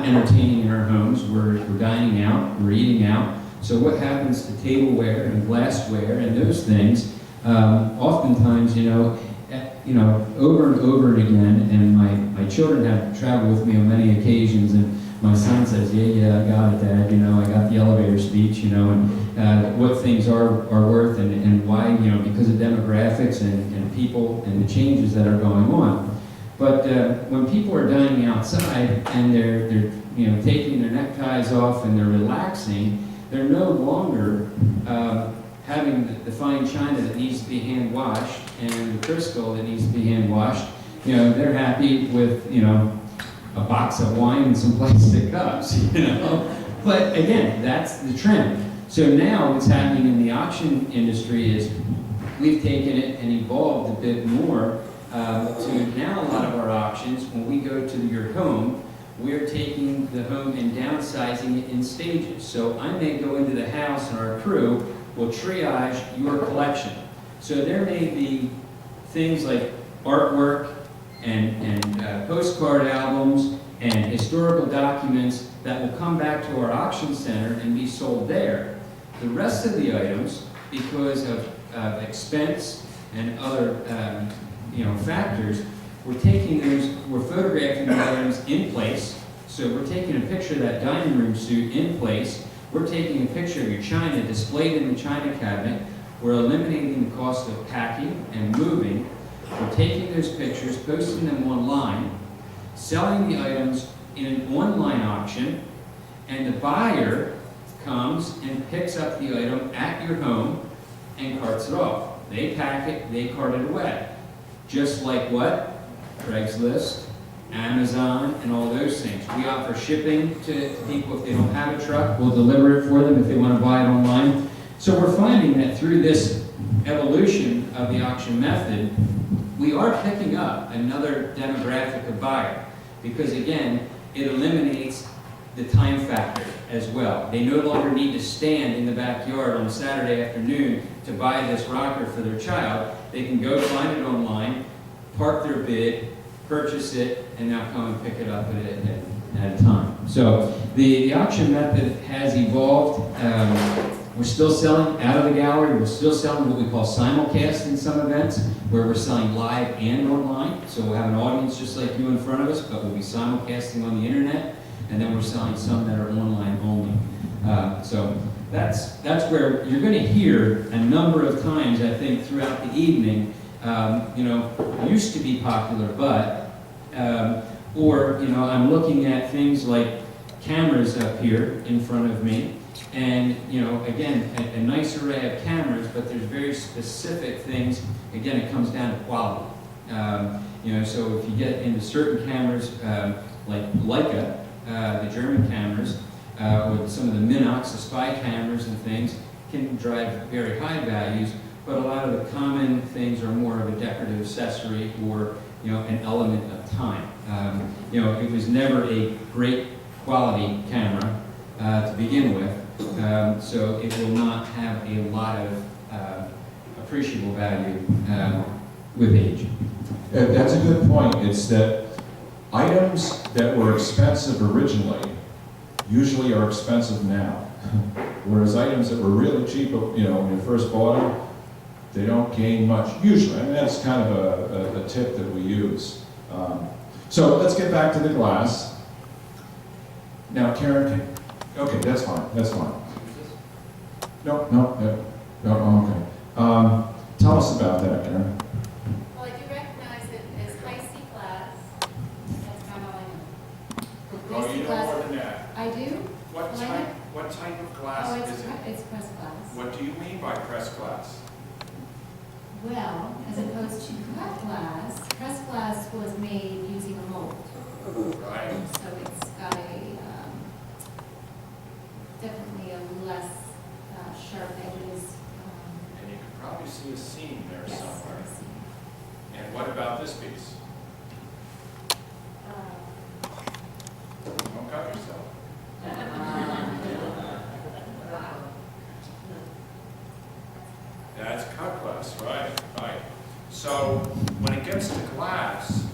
entertaining in our homes, we're dining out, we're eating out. So what happens to tableware and glassware and those things? Oftentimes, over and over again, and my children have traveled with me on many occasions, and my son says, yeah, I got it, Dad, I got the elevator speech, and what things are worth and why, because of demographics and people and the changes that are going on. But when people are dining outside and they're taking their neckties off and they're relaxing, they're no longer having the fine china that needs to be hand washed and the crystal that needs to be hand washed. They're happy with a box of wine and some plastic cups. But again, that's the trend. So now what's happening in the auction industry is we've taken it and evolved a bit more to now a lot of our auctions, when we go to your home, we're taking the home and downsizing it in stages. So I may go into the house and our crew will triage your collection. So there may be things like artwork and postcard albums and historical documents that will come back to our auction center and be sold there. The rest of the items, because of expense and other factors, we're photographing the items in place. So we're taking a picture of that dining room suit in place. We're taking a picture of your china displayed in the china cabinet. We're eliminating the cost of packing and moving. We're taking those pictures, posting them online, selling the items in an online auction, and the buyer comes and picks up the item at your home and carts it off. They pack it, they cart it away. Just like what? Craigslist, Amazon, and all those things. We offer shipping to people if they don't have a truck. We'll deliver it for them if they want to buy it online. So we're finding that through this evolution of the auction method, we are picking up another demographic of buyer. Because again, it eliminates the time factor as well. They no longer need to stand in the backyard on a Saturday afternoon to buy this rocker for their child. They can go find it online, park their bid, purchase it, and now come and pick it up at a time. So the auction method has evolved. We're still selling out of the gallery. We're still selling what we call simulcast in some events, where we're selling live and online. So we'll have an audience just like you in front of us, but we'll be simulcasting on the internet. And then we're selling some that are online only. So that's where you're going to hear a number of times, I think, throughout the evening. Used to be popular, but I'm looking at things like cameras up here in front of me, and again, a nice array of cameras, but there's very specific things. Again, it comes down to quality. So if you get into certain cameras like Leica, the German cameras, or some of the Minox, the spy cameras and things, can drive very high values, but a lot of the common things are more of a decorative accessory or an element of time. It was never a great quality camera to begin with, so it will not have a lot of appreciable value with age. That's a good point. It's that items that were expensive originally usually are expensive now. Whereas items that were really cheap, when you first bought them, they don't gain much, usually. I mean, that's kind of a tip that we use. So let's get back to the glass. Now, Karen, okay, that's fine, that's fine. No, okay. Tell us about that, Karen. Well, I do recognize it as high C glass. That's about all I know. Oh, you know more than that. I do? What type of glass Oh, is it? it's pressed glass. What do you mean by pressed glass? Well, as opposed to cut glass, pressed glass was made using a mold. Right. So it's got definitely a less sharp edges. And you can probably see a seam there Yes, somewhere. I see. And what about this piece? Don't cut yourself. That's cut glass, right. So when it gets to glass,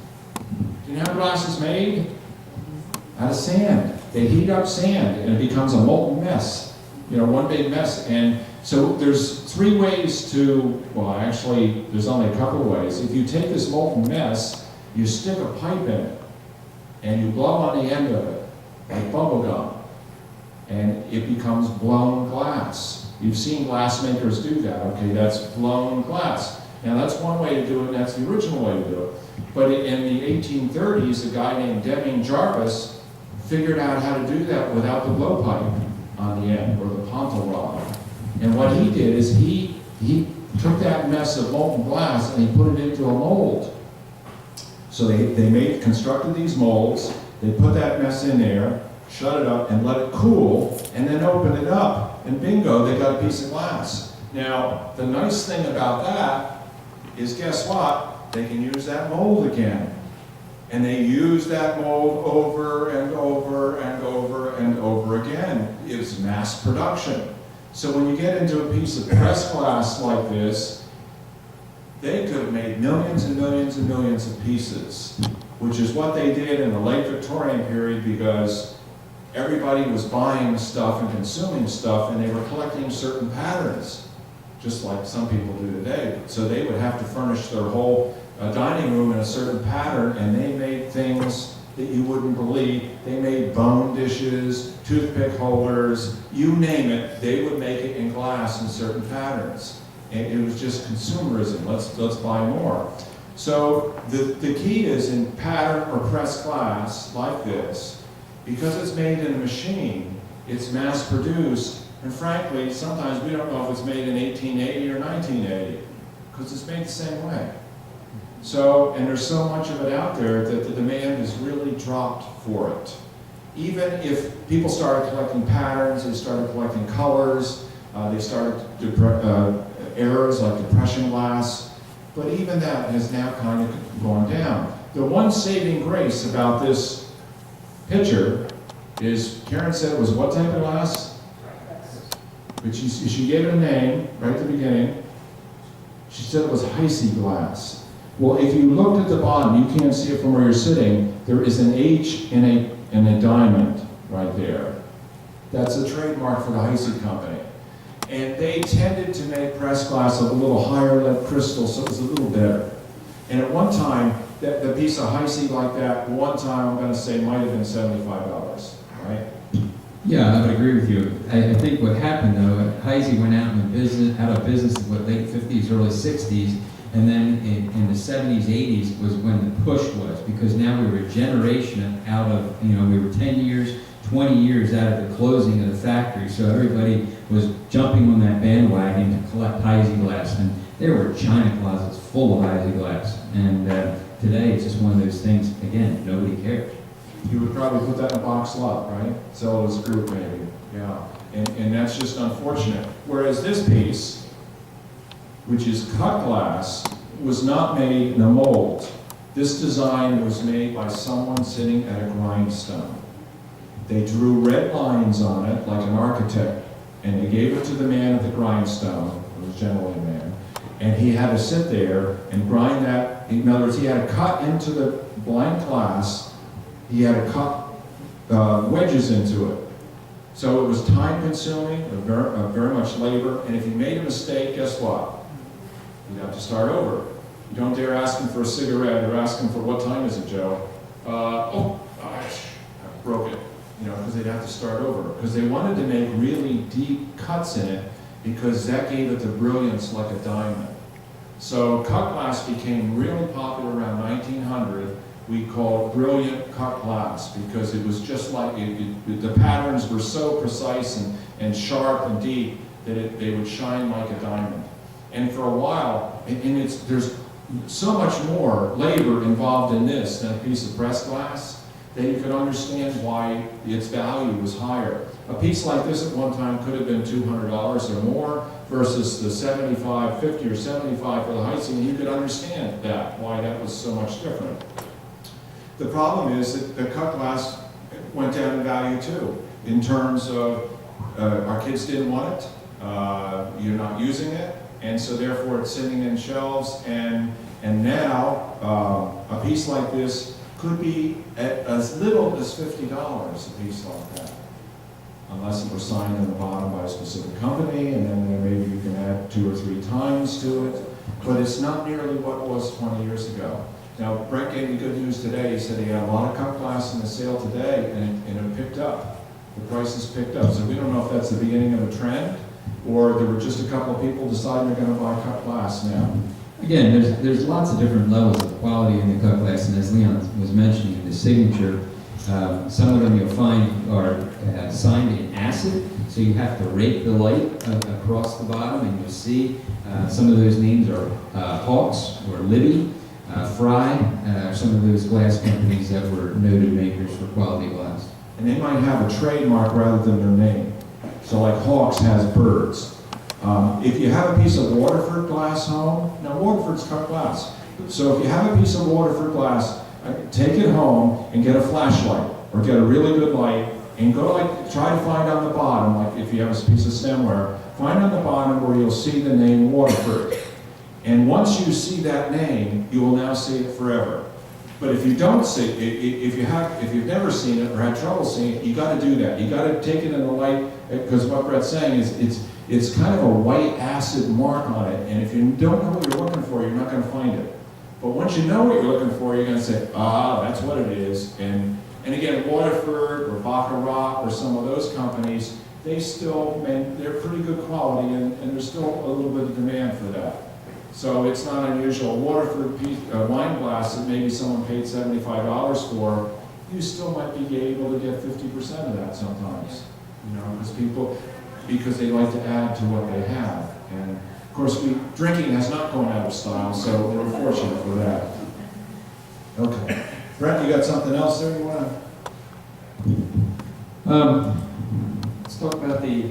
do you know how glass is made? Out of sand. They heat up sand and it becomes a molten mess. One big mess. And so there's three ways actually there's only a couple of ways. If you take this molten mess, you stick a pipe in it and you blow on the end of it, like bubble gum, and it becomes blown glass. You've seen glass makers do that, okay? That's blown glass. Now that's one way to do it, and that's the original way to do it. But in the 1830s, a guy named Deming Jarvis figured out how to do that without the blowpipe on the end, or the pontil rod. And what he did is he took that mess of molten glass and he put it into a mold. So they constructed these molds, they put that mess in there, shut it up, and let it cool, and then open it up. And bingo, they got a piece of glass. Now, the nice thing about that is, guess what? They can use that mold again. And they use that mold over and over and over and over again. It's mass production. So when you get into a piece of pressed glass like this, they could have made millions and millions and millions of pieces, which is what they did in the late Victorian period because everybody was buying stuff and consuming stuff and they were collecting certain patterns, just like some people do today. So they would have to furnish their whole dining room in a certain pattern, and they made things that you wouldn't believe. They made bone dishes, toothpick holders, you name it, they would make it in glass in certain patterns. And it was just consumerism, let's buy more. So the key is in pattern or pressed glass like this, because it's made in a machine, it's mass produced, and frankly, sometimes we don't know if it's made in 1880 or 1980, because it's made the same way. So, and there's so much of it out there that the demand has really dropped for it. Even if people started collecting patterns, they started collecting colors, they started errors like depression glass, but even that has now kind of gone down. The one saving grace about this picture is, Karen said it was what type of glass? But she gave it a name right at the beginning. She said it was Heisey glass. Well, if you looked at the bottom, you can't see it from where you're sitting, there is an H in a diamond right there. That's a trademark for the Heisey company. And they tended to make pressed glass of a little higher lead crystal, so it was a little better. And at one time, the piece of Heisey like that, one time I'm going to say might have been $75, right? Yeah, I would agree with you. I think what happened though, Heisey went out of business in what, late 50s, early 60s, and then in the 70s, 80s was when the push was, because now we were a generation out of, we were 10 years, 20 years out of the closing of the factory, so everybody was jumping on that bandwagon to collect Heisey glass, and there were china closets full of Heisey glass, and today it's just one of those things, again, nobody cares. You would probably put that in a box lot, right? Sell it as a group maybe, yeah. And that's just unfortunate. Whereas this piece, which is cut glass, was not made in a mold. This design was made by someone sitting at a grindstone. They drew red lines on it like an architect, and they gave it to the man at the grindstone, it was generally a man, and he had to sit there and grind that. In other words, he had to cut into the blank glass, he had to cut wedges into it. So it was time consuming, very much labor, and if you made a mistake, guess what? You'd have to start over. You don't dare ask him for a cigarette or ask him for what time is it, Joe? Oh, gosh, I broke it. Because they'd have to start over. Because they wanted to make really deep cuts in it because that gave it the brilliance like a diamond. So cut glass became really popular around 1900. We called brilliant cut glass because it was just like, the patterns were so precise and sharp and deep that they would shine like a diamond. And for a while, there's so much more labor involved in this than a piece of pressed glass that you could understand why its value was higher. A piece like this at one time could have been $200 or more versus the $50 or $75 for the Heisey, and you could understand why that was so much different. The problem is that the cut glass went down in value too, in terms of our kids didn't want it, you're not using it, and so therefore it's sitting in shelves, and now a piece like this could be at as little as $50 a piece like that, unless it were signed on the bottom by a specific company, and then maybe you can add 2 or 3 times to it, but it's not nearly what it was 20 years ago. Now, Brent gave me good news today. He said he had a lot of cut glass in the sale today, and it picked up. The prices picked up, so we don't know if that's the beginning of a trend, or there were just a couple of people deciding they're going to buy cut glass now. Again, there's lots of different levels of quality in the cut glass, and as Leon was mentioning, the signature, some of them you'll find are signed in acid, so you have to rake the light across the bottom, and you'll see some of those names are Hawks or Libby, Fry, some of those glass companies that were noted makers for quality glass. And they might have a trademark rather than their name. So like Hawks has birds. If you have a piece of Waterford glass home, now Waterford's cut glass, so if you have a piece of Waterford glass, Take it home and get a flashlight, or get a really good light, and go try to find on the bottom, like if you have a piece of stemware, find on the bottom where you'll see the name Waterford. And once you see that name, you will now see it forever. But if you don't see it, if you've never seen it or had trouble seeing it, you got to do that. You got to take it in the light, because what Brett's saying is it's kind of a white acid mark on it, and if you don't know what you're looking for, you're not going to find it. But once you know what you're looking for, you're going to say, that's what it is. And again, Waterford or Baccarat or some of those companies, they're pretty good quality, and there's still a little bit of demand for that. So it's not unusual. Waterford wine glass that maybe someone paid $75 for, you still might be able to get 50% of that sometimes. You know, because they like to add to what they have. And of course, drinking has not gone out of style, so we're fortunate for that. Okay. Brent, you got something else there you want to? Let's talk about the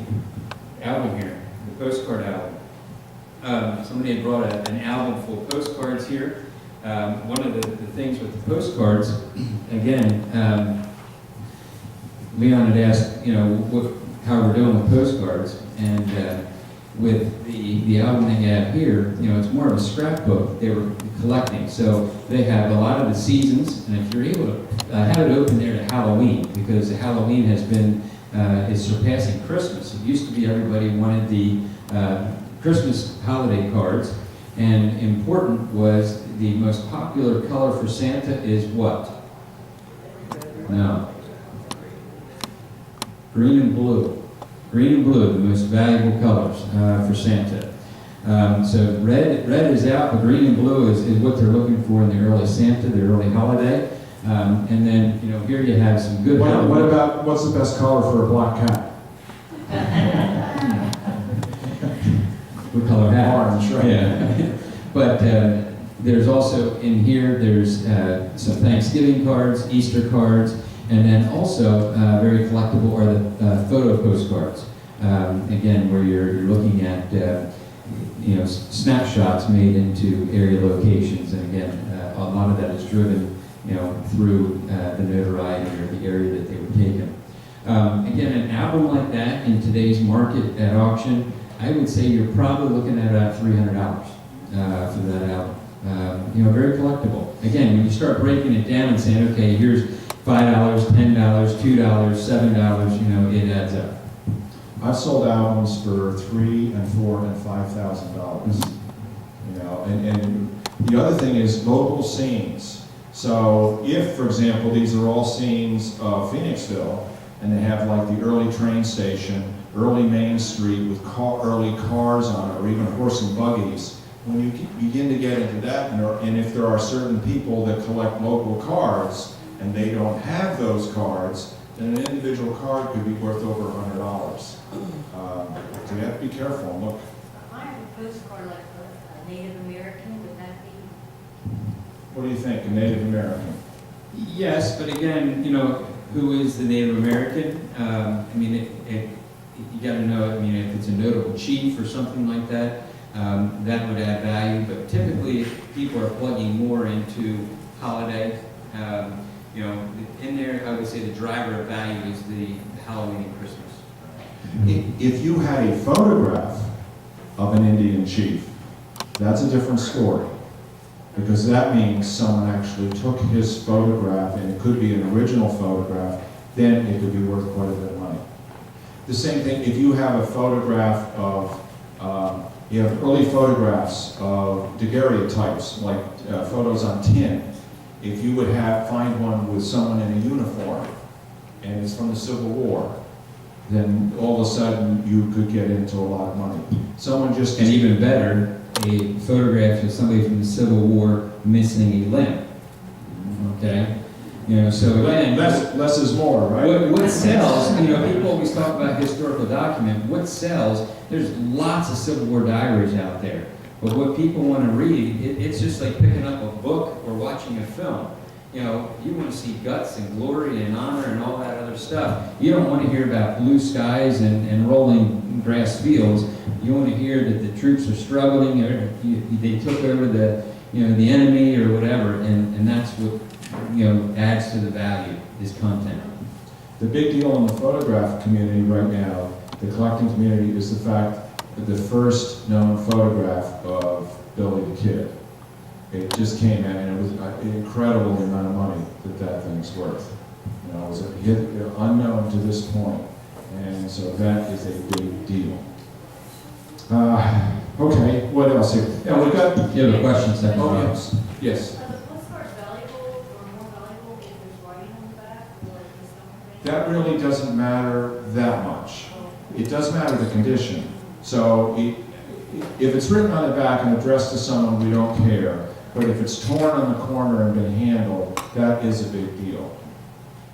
album here, the postcard album. Somebody had brought an album full of postcards here. One of the things with the postcards, again, Leon had asked, how we're doing with postcards, and with the album they have here, it's more of a scrapbook they were collecting. So they have a lot of the seasons, and if you're able to have it open there to Halloween, because Halloween is surpassing Christmas. It used to be everybody wanted the Christmas holiday cards, and important was the most popular color for Santa is what? No. Green and blue. Green and blue, the most valuable colors for Santa. So red is out, but green and blue is what they're looking for in the early Santa, the early holiday. And then, here you have some good... What's the best color for a black cat? What color hat? Orange, right? Yeah. But there's also, in here, there's some Thanksgiving cards, Easter cards, and then also very collectible are the photo postcards. Again, where you're looking at snapshots made into area locations, and again, a lot of that is driven through the notoriety or the area that they were taken. Again, an album like that in today's market at auction, I would say you're probably looking at about $300 for that album. Very collectible. Again, when you start breaking it down and saying, okay, here's $5, $10, $2, $7, it adds up. I've sold albums for $3,000 and $4,000 and $5,000. And the other thing is local scenes. So if, for example, these are all scenes of Phoenixville, and they have like the early train station, early Main Street with early cars on it, or even horse and buggies, when you begin to get into that, and if there are certain people that collect local cards, and they don't have those cards, then an individual card could be worth over $100. So you have to be careful. Look. If I have a postcard like a Native American, would that be? What do you think, a Native American? Yes, but again, who is the Native American? You got to know. If it's a notable chief or something like that, that would add value. But typically, people are plugging more into holiday. In there, I would say the driver of value is the Halloween and Christmas. If you had a photograph of an Indian chief, that's a different story. Because that means someone actually took his photograph, and it could be an original photograph, then it could be worth quite a bit of money. The same thing, if you have a photograph of, you have early photographs of daguerreotypes, like photos on tin. If you would find one with someone in a uniform, and it's from the Civil War, then all of a sudden you could get into a lot of money. Someone just... And even better, a photograph of somebody from the Civil War missing a limb. Okay? So again... Less is more, right? What sells, people always talk about historical document. What sells, there's lots of Civil War diaries out there. But what people want to read, it's just like picking up a book or watching a film. You want to see guts and glory and honor and all that other stuff. You don't want to hear about blue skies and rolling grass fields. You want to hear that the troops are struggling, or they took over the the enemy or whatever, and that's what, adds to the value, is content. The big deal in the photograph community right now, the collecting community, is the fact that the first known photograph of Billy the Kid, it just came in, and it was an incredible amount of money that thing's worth. It was a hit, unknown to this point, and so that is a big deal. Okay, what else here? Yeah, we got. You have a question, second? Oh, yes. Yes. Are the postcards valuable or more valuable if there's writing on the back, or like this kind of thing? That really doesn't matter that much. It does matter the condition. So if it's written on the back and addressed to someone, we don't care. But if it's torn on the corner and been handled, that is a big deal.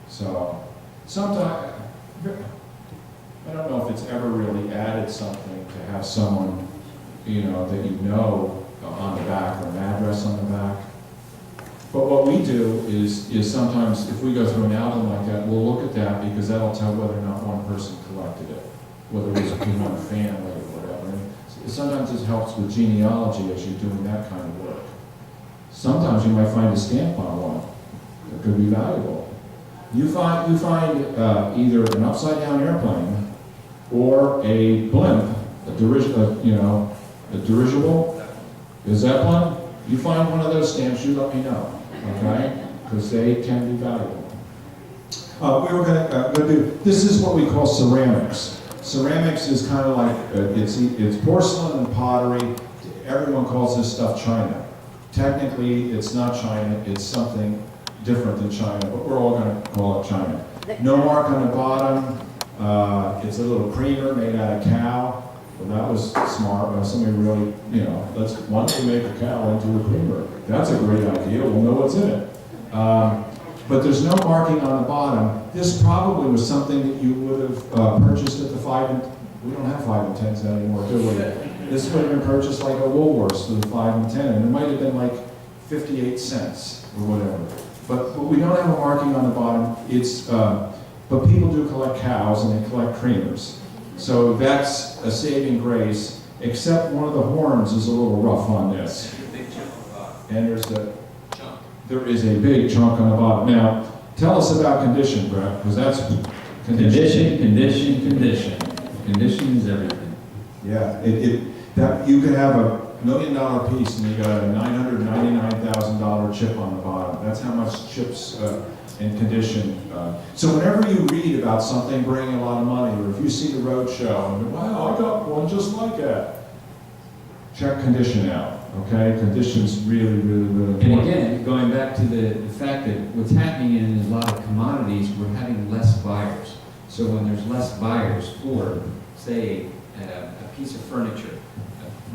So sometimes, I don't know if it's ever really added something to have someone, that on the back, or an address on the back. But what we do is sometimes, if we go through an album like that, we'll look at that because that'll tell whether or not one person collected it, whether it was one family or whatever. And sometimes it helps with genealogy as you're doing that kind of work. Sometimes you might find a stamp on one that could be valuable. You find either an upside down airplane or a blimp, a dirigible, a Zeppelin. You find one of those stamps, you let me know, okay? Because they can be valuable. We were going to do, this is what we call ceramics. Ceramics is kind of like, it's porcelain and pottery. Everyone calls this stuff China. Technically, it's not China, it's something different than China, but we're all going to call it China. No mark on the bottom. It's a little creamer made out of cow. Well, that was smart. Somebody really, why don't we make a cow into a creamer? That's a great idea. We'll know what's in it. But there's no marking on the bottom. This probably was something that you would have purchased at the we don't have 5 and 10s anymore, do we? This would have been purchased like a Woolworths for the 5 and 10, and it might have been like 58 cents or whatever. But we don't have a marking on the bottom. But people do collect cows and they collect creamers. So that's a saving grace, except one of the horns is a little rough on this. Big chunk on the bottom. And Chunk. there is a big chunk on the bottom. Now, tell us about condition, Brent, because that's Condition. Condition is everything. Yeah, that you could have a $1 million piece and you got a $999,000 chip on the bottom. That's how much chips and condition. So whenever you read about something bringing a lot of money, or if you see the road show and wow, I got one just like that, check condition out. Okay, condition's really, really, really important. And again, going back to the fact that what's happening in a lot of commodities, we're having less buyers. So when there's less buyers for, say, a piece of furniture,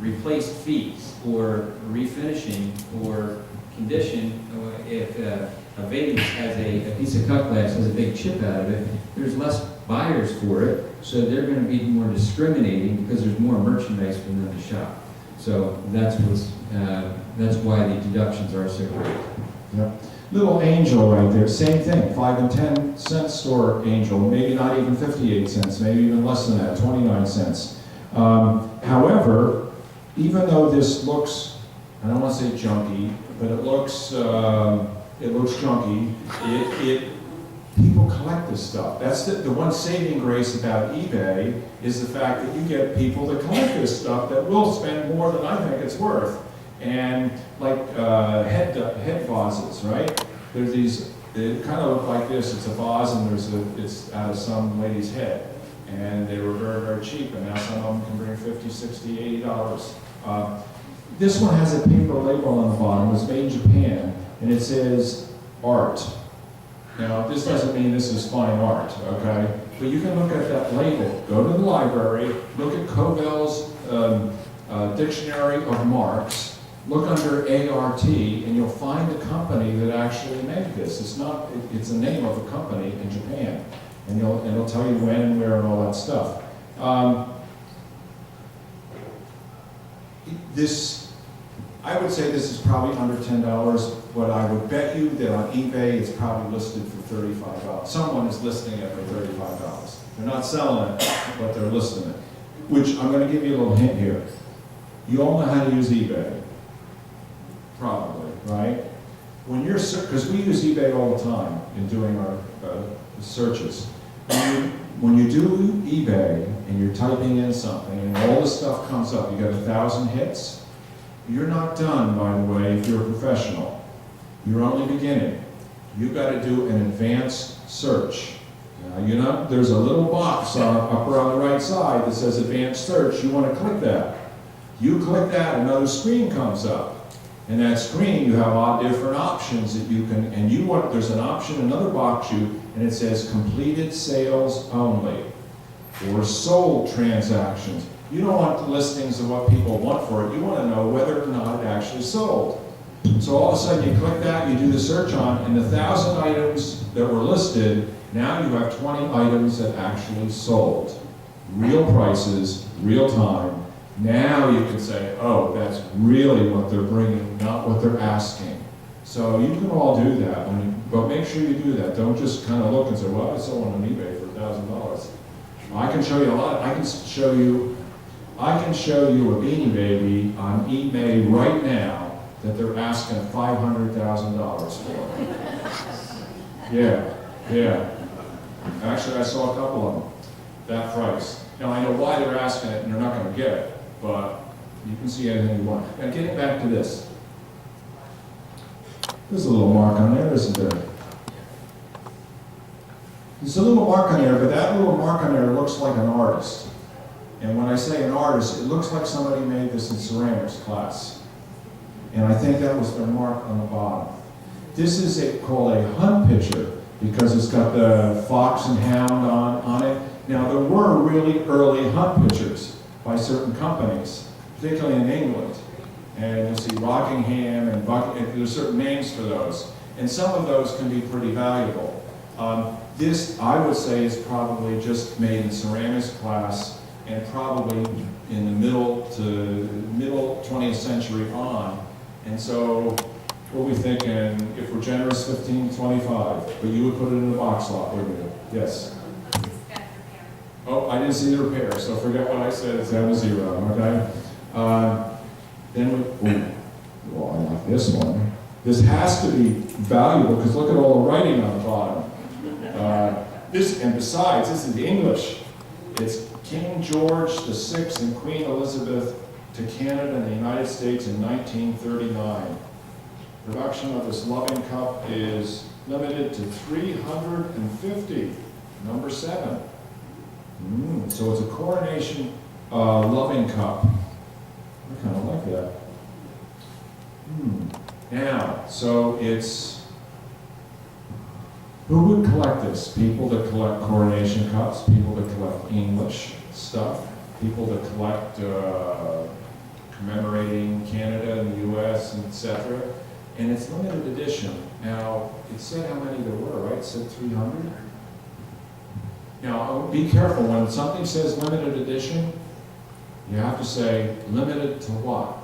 replaced fees, or refinishing, or condition, if a vase has a piece of cut glass has a big chip out of it, there's less buyers for it, so they're going to be more discriminating because there's more merchandise for them to shop. So that's why the deductions are so great. Yep. Little angel right there, same thing, 5 and 10 cent store angel, maybe not even 58 cents, maybe even less than that, 29 cents. However, even though this looks, I don't want to say junky, but it looks junky, people collect this stuff. That's the one saving grace about eBay is the fact that you get people that collect this stuff that will spend more than I think it's worth. And like head vases, right? There's these, they kind of look like this. It's a vase and it's out of some lady's head. And they were very, very cheap. And now some of them can bring $50, $60, $80. This one has a paper label on the bottom. It's made in Japan. And it says art. Now, this doesn't mean this is fine art, okay? But you can look at that label. Go to the library, look at Covell's Dictionary of Marks, look under ART, and you'll find a company that actually made this. It's the name of a company in Japan. And it'll tell you when and where and all that stuff. I would say this is probably under $10, but I would bet you that on eBay it's probably listed for $35. Someone is listing it for $35. They're not selling it, but they're listing it. Which I'm going to give you a little hint here. You all know how to use eBay. probably, right? When you're, because we use eBay all the time in doing our searches. When you do eBay and you're typing in something and all the stuff comes up, you got 1,000 hits, you're not done, by the way, if you're a professional. You're only beginning. You've got to do an advanced search. Now, there's a little box upper on the right side that says advanced search. You want to click that. You click that, another screen comes up. In that screen, you have all different options that you can, and there's an option, another box and it says completed sales only, or sold transactions. You don't want the listings of what people want for it. You want to know whether or not it actually sold. So all of a sudden you click that, you do the search on, and the 1,000 items that were listed, now you have 20 items that actually sold. Real prices, real time. Now you can say, oh, that's really what they're bringing, not what they're asking. So you can all do that, but make sure you do that. Don't just kind of look and say, well, I sold one on eBay for $1,000. I can show you a lot. I can show you a Beanie Baby on eBay right now that they're asking $500,000 for. Yeah. Actually, I saw a couple of them, that price. Now, I know why they're asking it, and they're not going to get it, but you can see anything you want. Now, getting back to this. There's a little mark on there, isn't there? There's a little mark on there, but that little mark on there looks like an artist. And when I say an artist, it looks like somebody made this in ceramics class. And I think that was their mark on the bottom. This is called a hunt picture because it's got the fox and hound on it. Now, there were really early hunt pictures by certain companies, particularly in England. And you'll see Rockingham and there's certain names for those. And some of those can be pretty valuable. This, I would say, is probably just made in ceramics class and probably in the middle 20th century on. And so, what are we thinking? If we're generous, 15, 25. But you would put it in a box lot, wouldn't you? Yes. Oh, I didn't see the repair, so forget what I said. It's down to 0, okay? Well, I like this one. This has to be valuable because look at all the writing on the bottom. And besides, this is English. It's King George VI and Queen Elizabeth to Canada and the United States in 1939. Production of this loving cup is limited to 350, number 7. So it's a coronation loving cup. I kind of like that. Now, so it's, who would collect this? People that collect coronation cups, people that collect English stuff, people that collect commemorating Canada and the US, etc. And it's limited edition. Now, it said how many there were, right? It said 300. Now, be careful. When something says limited edition, you have to say limited to what?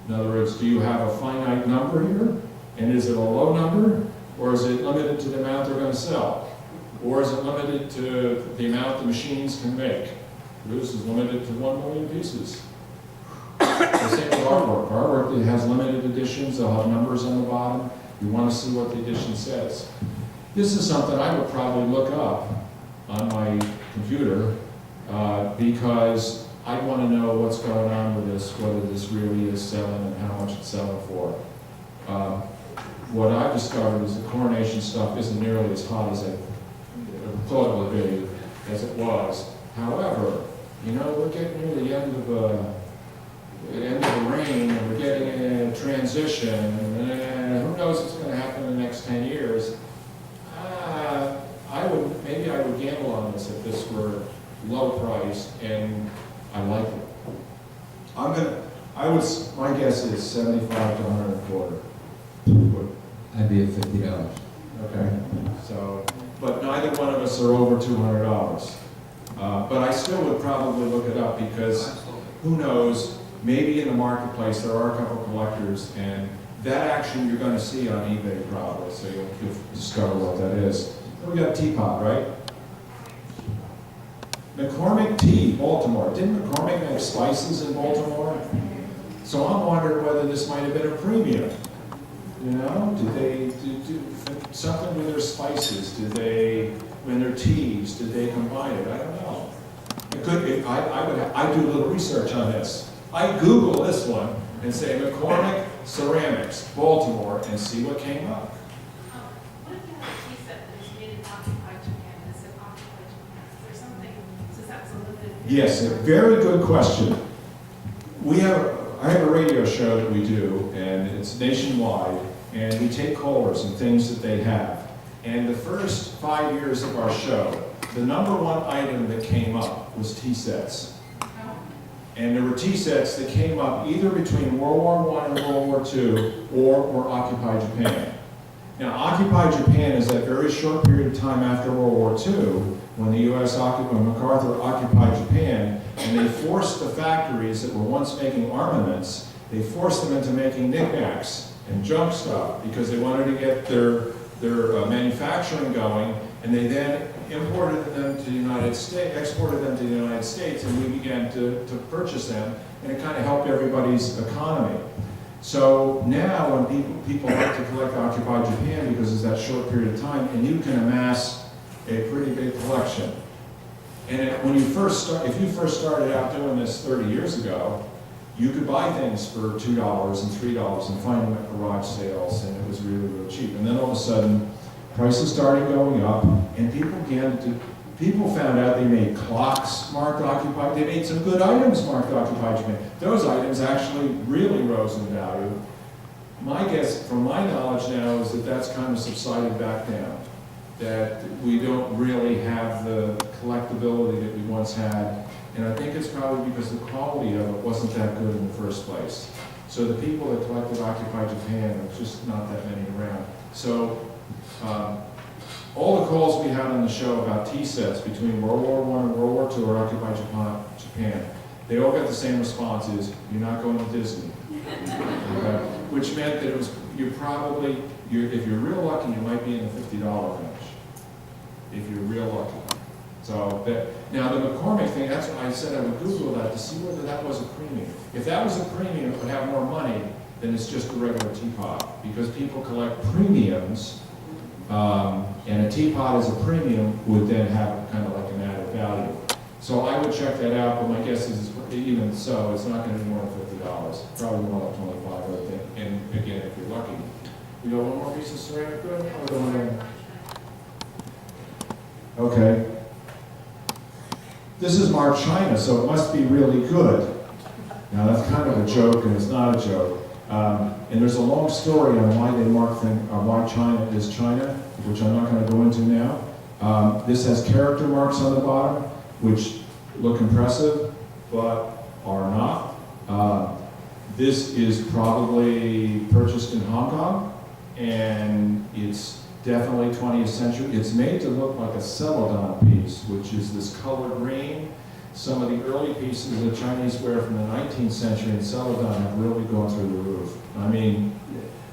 In other words, do you have a finite number here? And is it a low number? Or is it limited to the amount they're going to sell? Or is it limited to the amount the machines can make? This is limited to 1 million pieces. The same with artwork. Artwork that has limited editions, they'll have numbers on the bottom. You want to see what the edition says. This is something I would probably look up on my computer because I want to know what's going on with this, whether this really is selling and how much it's selling for. What I've discovered is the coronation stuff isn't nearly as hot as I thought it would be, as it was. However, you know, we're getting near the end of the reign, and we're getting in a transition, and who knows what's going to happen in the next 10 years. Maybe I would gamble on this if this were low priced, and I like it. My guess is 75 to 125. I'd be at $50. Okay, so, but neither one of us are over $200. But I still would probably look it up because who knows, maybe in the marketplace there are a couple collectors, and that action you're going to see on eBay probably, so you'll discover what that is. We got Teapot, right? McCormick Tea, Baltimore. Didn't McCormick make spices in Baltimore? So I'm wondering whether this might have been a premium. You know, did they do something with their spices? Did they, when their teas, did they combine it? I don't know. It could, I do a little research on this. I Google this one and say McCormick Ceramics, Baltimore, and see what came up. What if you have a tea set that is made in occupied Japan, and it says occupied Japan? Is there something, since that's a limited? Yes, a very good question. I have a radio show that we do, and it's nationwide, and we take callers and things that they have. And the first 5 years of our show, the #1 item that came up was tea sets. And there were tea sets that came up either between World War I and World War II or Occupy Japan. Now, Occupy Japan is that very short period of time after World War II when the U.S. when MacArthur occupied Japan, and they forced the factories that were once making armaments, they forced them into making knickknacks and junk stuff because they wanted to get their manufacturing going, and they then imported them to the United States, exported them to the United States, and we began to purchase them, and it kind of helped everybody's economy. So now when people like to collect Occupy Japan because it's that short period of time, and you can amass a pretty big collection. And when you first if you first started out doing this 30 years ago, you could buy things for $2 and $3 and find them at garage sales, and it was really, really cheap. And then all of a sudden, prices started going up, and people found out they made clocks marked Occupy. They made some good items marked Occupy Japan. Those items actually really rose in value. My guess, from my knowledge now, is that that's kind of subsided back down. That we don't really have the collectability that we once had. And I think it's probably because the quality of it wasn't that good in the first place. So the people that collected Occupy Japan, there's just not that many around. So all the calls we had on the show about tea sets between World War I and World War II or Occupy Japan, they all got the same response: is you're not going to Disney. Okay? Which meant that it was, if you're real lucky, you might be in the $50 range. If you're real lucky. So now the McCormick thing, that's why I said I would Google that to see whether that was a premium. If that was a premium, it would have more money than it's just a regular teapot, because people collect premiums, and a teapot as a premium would then have kind of like an added value. So I would check that out, but my guess is even so, it's not going to be more than $50. Probably more like 25, I think. And again, if you're lucky. You know, one more piece of ceramic good? Or go ahead. Okay. This is marked China, so it must be really good. Now that's kind of a joke, and it's not a joke. And there's a long story on why they mark why China is China, which I'm not going to go into now. This has character marks on the bottom, which look impressive, but are not. This is probably purchased in Hong Kong, and it's definitely 20th century. It's made to look like a celadon piece, which is this color green. Some of the early pieces of Chinese ware from the 19th century in celadon have really gone through the roof. I mean,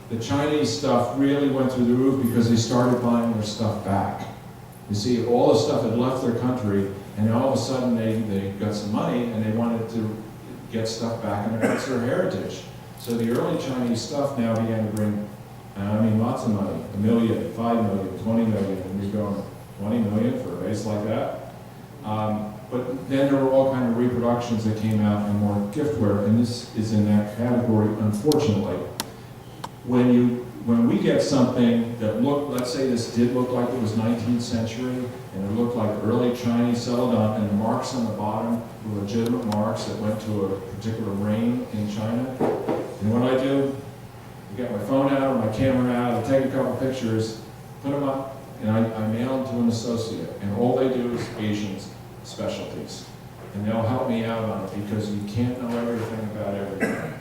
the Chinese stuff really went through the roof because they started buying their stuff back. You see, all the stuff had left their country, and all of a sudden they got some money and they wanted to get stuff back, and that's their heritage. So the early Chinese stuff now began to bring, lots of money, $1 million, $5 million, $20 million, and you're going, 20 million for a vase like that? But then there were all kind of reproductions that came out and more giftware, and this is in that category, unfortunately. When we get something that let's say this did look like it was 19th century, and it looked like early Chinese celadon, and the marks on the bottom were legitimate marks that went to a particular reign in China, and what I do, I get my phone out or my camera out, I take a couple pictures, put them up, and I mail them to an associate, and all they do is Asians specialties. And they'll help me out on it because you can't know everything about everything.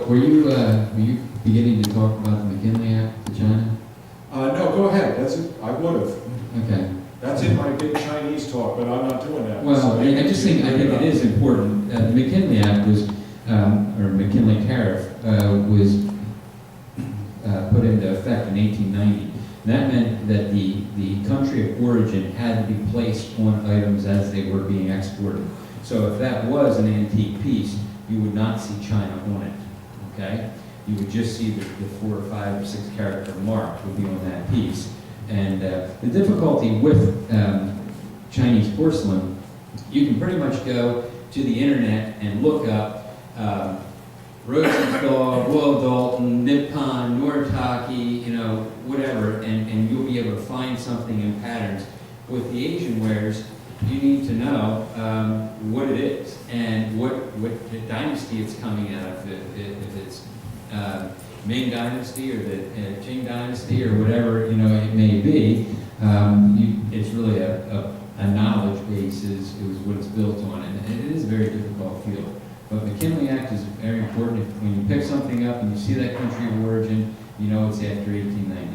Were you beginning to talk about the McKinley Act to China? No, go ahead. That's it. I would have. Okay. That's in my big Chinese talk, but I'm not doing that. Well, So I think it is important. The McKinley Act was, or McKinley Tariff, was put into effect in 1890. That meant that the country of origin had to be placed on items as they were being exported. So if that was an antique piece, you would not see China on it, okay? you would just see the 4 or 5 or 6 character mark would be on that piece. And the difficulty with Chinese porcelain, you can pretty much go to the internet and look up Rosenthal, Royal Dalton, Nippon, Noritake, whatever, and you'll be able to find something in patterns. With the Asian wares, you need to know what it is and what dynasty it's coming out of. If it's Ming Dynasty or the Qing Dynasty or whatever it may be, it's really a knowledge base is what it's built on, and it is a very difficult field. But McKinley Act is very important. When you pick something up and you see that country of origin, you know it's after 1890.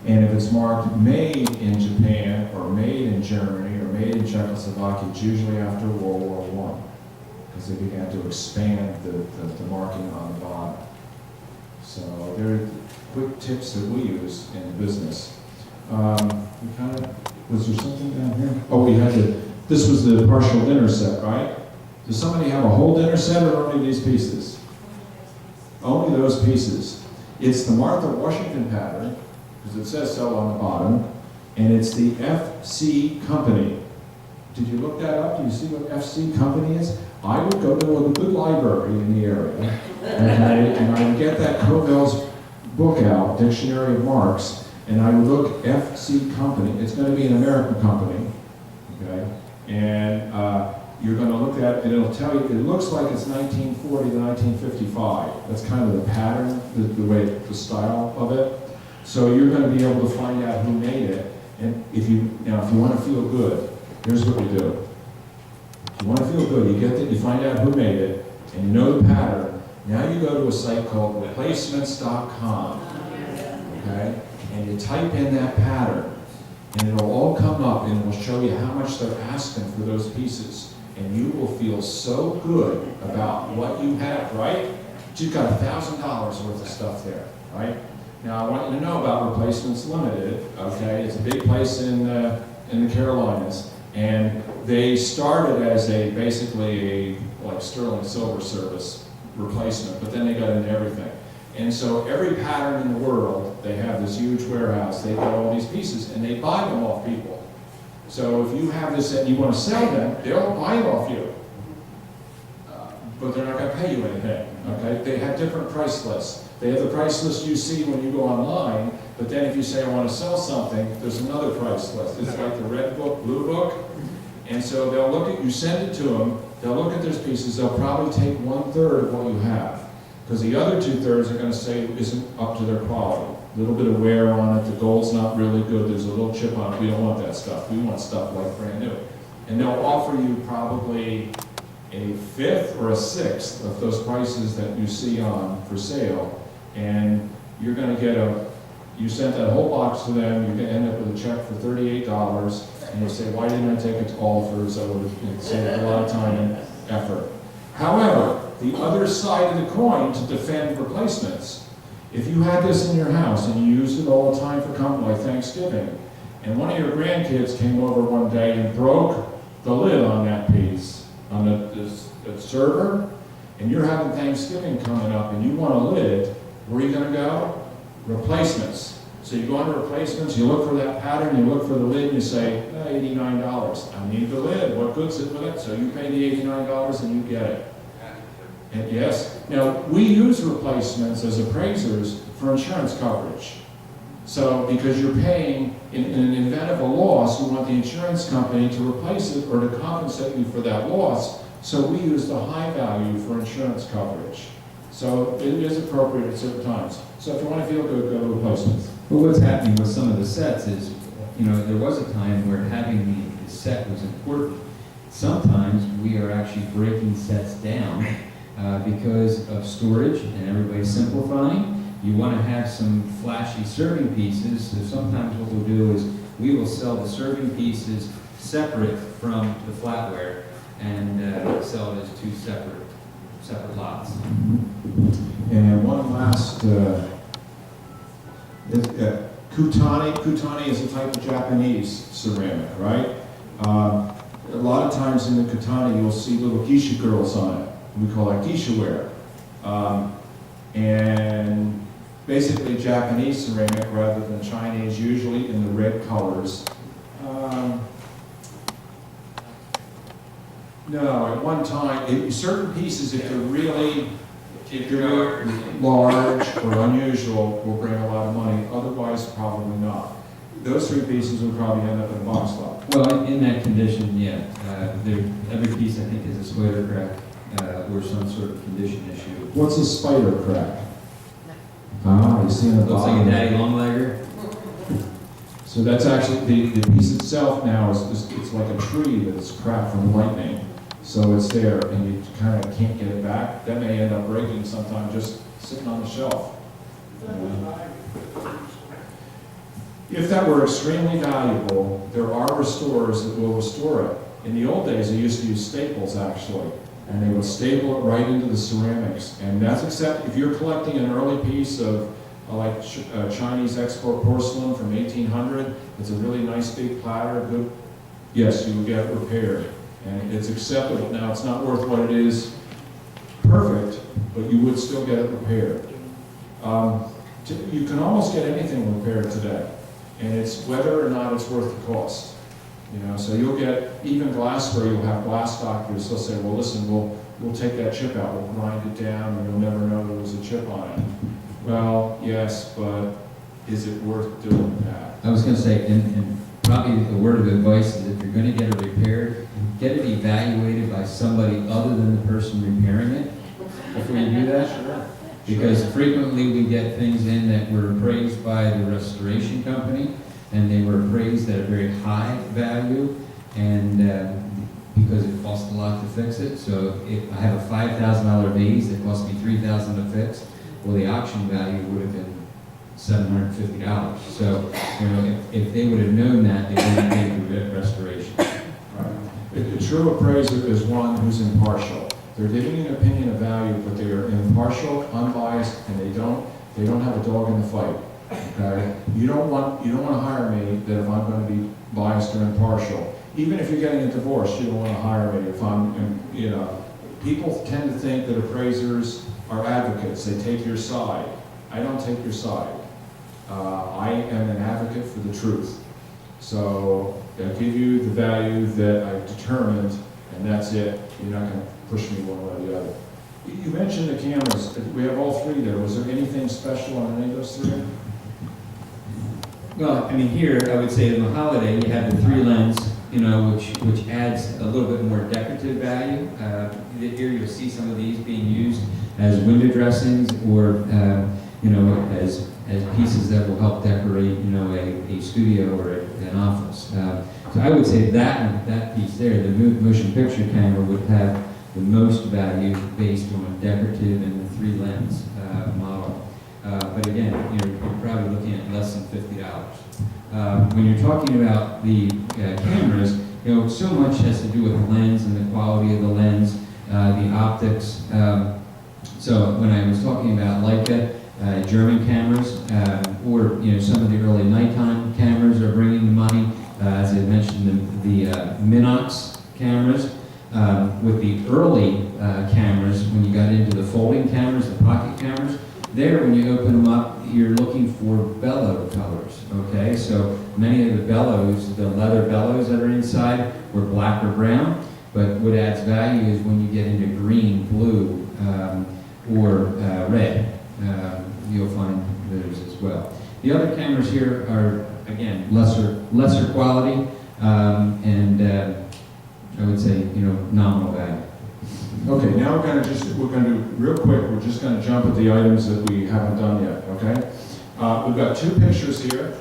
And if it's marked made in Japan, or made in Germany, or made in Czechoslovakia, it's usually after World War I, because they began to expand the marking on the bottom. So there are quick tips that we use in the business. Was there something down here? Oh, this was the partial dinner set, right? Does somebody have a whole dinner set or only these pieces? Only those pieces. It's the Martha Washington pattern, because it says so on the bottom, and it's the FC Company. Did you look that up? Do you see what FC Company is? I would go to a good library in the area, and I would get that Covell's book out, Dictionary of Marks, and I would look FC Company. It's going to be an American company, okay? And you're going to look at it, and it'll tell you, it looks like it's 1940 to 1955. That's kind of the pattern, the way, the style of it. So you're going to be able to find out who made it. And if you want to feel good, here's what you do. If you want to feel good, you find out who made it, and you know the pattern. Now you go to a site called replacements.com, okay? And you type in that pattern, and it'll all come up, and it will show you how much they're asking for those pieces. And you will feel so good about what you have, right? You've got $1,000 worth of stuff there, right? Now I want you to know about Replacements Limited, okay? It's a big place in the Carolinas, and they started as basically a like sterling silver service replacement, but then they got into everything. And so every pattern in the world, they have this huge warehouse, they've got all these pieces, and they buy them off people. So if you have this and you want to sell them, they'll buy it off you. But they're not going to pay you anything, okay? They have different price lists. They have the price list you see when you go online, but then if you say, I want to sell something, there's another price list. It's like the red book, blue book. And so they'll look at, you send it to them, they'll look at those pieces, they'll probably take 1/3 of what you have. Because the other 2/3 are going to say isn't up to their quality. A little bit of wear on it, the gold's not really good, there's a little chip on it, we don't want that stuff. We want stuff like brand new. And they'll offer you probably a 1/5 or a 1/6 of those prices that you see on for sale, and you're going to get you sent that whole box to them, you're going to end up with a check for $38, and you say, why didn't I take it to Alford's? I would have saved a lot of time and effort. However, the other side of the coin to defend replacements, if you had this in your house and you used it all the time for company like Thanksgiving, and one of your grandkids came over one day and broke the lid on that piece, on the server, and you're having Thanksgiving coming up and you want a lid, where are you going to go? Replacements. So you go into replacements, you look for that pattern, you look for the lid, and you say, $89. I need the lid. What good's it with it? So you pay the $89 and you get it. And yes. Now, we use replacements as appraisers for insurance coverage. So, because you're paying, in an event of a loss, you want the insurance company to replace it or to compensate you for that loss. So we use the high value for insurance coverage. So it is appropriate at certain times. So if you want to feel good, go to replacements. But what's happening with some of the sets is, there was a time where having the set was important. Sometimes we are actually breaking sets down because of storage and everybody's simplifying. You want to have some flashy serving pieces, so sometimes what we'll do is we will sell the serving pieces separate from the flatware and sell it as two separate lots. And one last, Kutani. Kutani is a type of Japanese ceramic, right? A lot of times in the Kutani you'll see little geisha girls on it. We call that geisha ware. And basically Japanese ceramic rather than Chinese, usually in the red colors. No, at one time, certain pieces, if they're really large or unusual, will bring a lot of money. Otherwise, probably not. Those three pieces will probably end up in a box lot. Well, in that condition, yeah. Every piece, I think, is a spider crack or some sort of condition issue. What's a spider crack? Ah, you see in the Looks like a bottom. daddy longlegger. So that's actually, the piece itself now it's like a tree that's cracked from lightning. So it's there, and you kind of can't get it back. That may end up breaking sometime just sitting on the shelf. If that were extremely valuable, there are restorers that will restore it. In the old days, they used to use staples, actually, and they would staple it right into the ceramics. And that's except if you're collecting an early piece of Chinese export porcelain from 1800, it's a really nice big platter, good, yes, you will get it repaired. And it's acceptable. Now, it's not worth what it is perfect, but you would still get it repaired. You can almost get anything repaired today, and it's whether or not it's worth the cost. You know, so you'll get, even glassware, you'll have glass doctors, they'll say, well, listen, we'll take that chip out, we'll grind it down, and you'll never know there was a chip on it. Well, yes, but is it worth doing that? I was going to say, and probably a word of advice is if you're going to get it repaired, get it evaluated by somebody other than the person repairing it before you do that. Sure. Because frequently we get things in that were appraised by the restoration company, and they were appraised at a very high value, and because it cost a lot to fix it. So if I have a $5,000 vase that cost me $3,000 to fix, well, the auction value would have been $750. So, you know, if they would have known that, they would have paid the restoration. Right. A true appraiser is one who's impartial. They're giving you an opinion of value, but they are impartial, unbiased, and they don't have a dog in the fight. Okay? You don't want to hire me that if I'm going to be biased or impartial. Even if you're getting a divorce, you don't want to hire me if I'm, you know. People tend to think that appraisers are advocates. They take your side. I don't take your side. I am an advocate for the truth. So I give you the value that I've determined, and that's it. You're not going to push me one way or the other. You mentioned the cameras. We have all three there. Was there anything special on any of those three? Well, I mean, here, I would say in the Holiday, you have the 3-lens, you know, which adds a little bit more decorative value. Here you'll see some of these being used as window dressings or, you know, as pieces that will help decorate, you know, a studio or an office. So I would say that piece there, the motion picture camera, would have the most value based on decorative and the 3-lens model. But again, you're probably looking at less than $50. When you're talking about the cameras, you know, so much has to do with the lens and the quality of the lens, the optics. So when I was talking about Leica, German cameras, or you know, some of the early nighttime cameras are bringing the money. As I mentioned, the Minox cameras. With the early cameras, when you got into the folding cameras, the pocket cameras, there when you open them up, you're looking for bellow colors, okay? So many of the bellows, the leather bellows that are inside, were black or brown, but what adds value is when you get into green, blue, or red, you'll find those as well. The other cameras here are, again, lesser quality, and I would say, you know, nominal value. Okay, now we're going to do real quick, we're just going to jump at the items that we haven't done yet, okay? We've got 2 pictures here.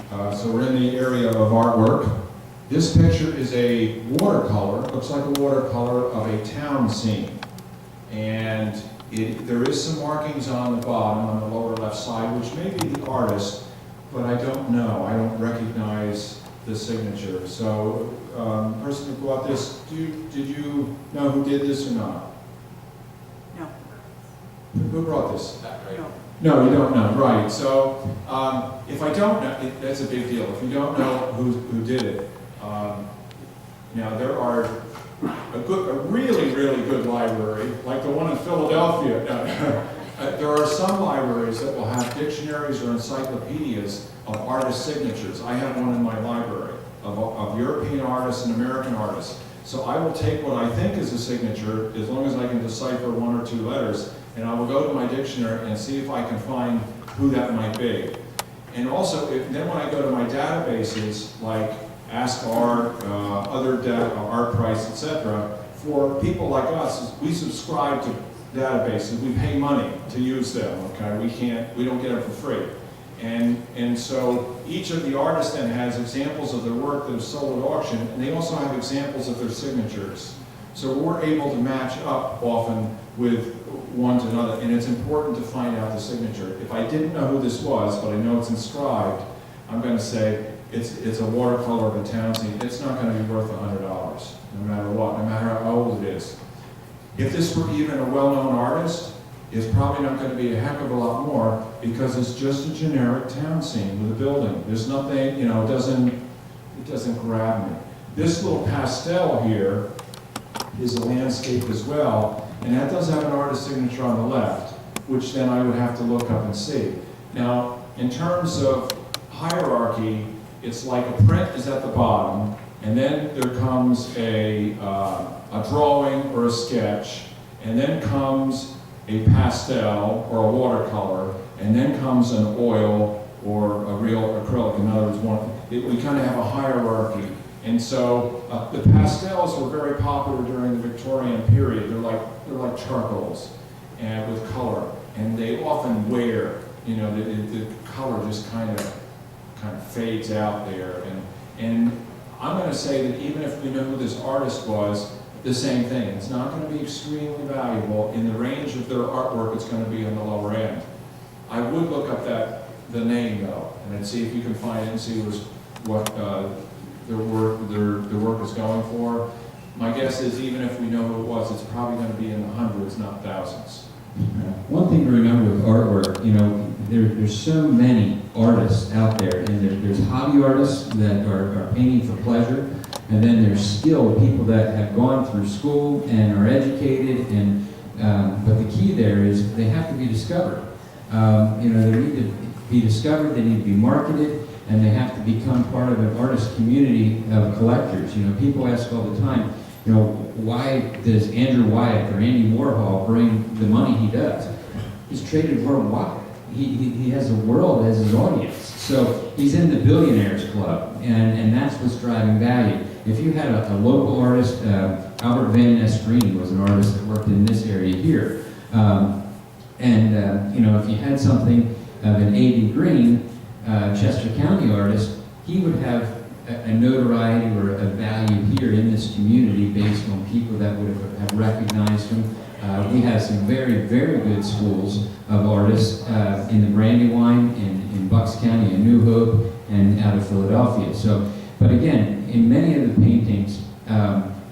So we're in the area of artwork. This picture is a watercolor, looks like a watercolor of a town scene. And there is some markings on the bottom, on the lower left side, which may be the artist, but I don't know. I don't recognize the signature. So, person who brought this, did you know who did this or not? No. Who brought this? No. No, you don't know, right. So, if I don't know, that's a big deal. If you don't know who did it, now there are a really, really good library, like the one in Philadelphia. There there are some libraries that will have dictionaries or encyclopedias of artist signatures. I have one in my library of European artists and American artists. So I will take what I think is a signature, as long as I can decipher one or two letters, and I will go to my dictionary and see if I can find who that might be. And also, then when I go to my databases, like Ask Art, other data, ArtPrice, etc., for people like us, we subscribe to databases. We pay money to use them. Okay, we don't get them for free. And so each of the artists then has examples of their work that is sold at auction, and they also have examples of their signatures. So we're able to match up often with one to another, and it's important to find out the signature. If I didn't know who this was, but I know it's inscribed, I'm going to say it's a watercolor of a town scene. It's not going to be worth $100, no matter what, no matter how old it is. If this were even a well-known artist, it's probably not going to be a heck of a lot more, because it's just a generic town scene with a building. There's nothing, you know, it doesn't grab me. This little pastel here is a landscape as well, and that does have an artist signature on the left, which then I would have to look up and see. Now, in terms of hierarchy, it's like a print is at the bottom, and then there comes a drawing or a sketch, and then comes a pastel or a watercolor, and then comes an oil or a real acrylic. In other words, we kind of have a hierarchy. And so the pastels were very popular during the Victorian period. They're like charcoals and with color, and they often wear. You know, the color just kind of fades out there. And I'm going to say that even if we know who this artist was, the same thing. It's not going to be extremely valuable. In the range of their artwork, it's going to be on the lower end. I would look up the name though, and then see if you can find it and see what their work is going for. My guess is even if we know who it was, it's probably going to be in the hundreds, not thousands. One thing to remember with artwork, you know, there's so many artists out there, and there's hobby artists that are painting for pleasure, and then there's skilled people that have gone through school and are educated, and but the key there is they have to be discovered. You know, they need to be discovered, they need to be marketed, and they have to become part of an artist community of collectors. You know, people ask all the time, you know, why does Andrew Wyatt or Andy Warhol bring the money he does? He's traded worldwide. He has the world as his audience. So he's in the billionaires club, and that's what's driving value. If you had a local artist, Albert Van Ness Green was an artist that worked in this area here. You know, if you had something of an A.B. Green, Chester County artist, he would have a notoriety or a value here in this community based on people that would have recognized him. We have some very, very good schools of artists in the Brandywine, in Bucks County, in New Hope, and out of Philadelphia. So, but again, in many of the paintings,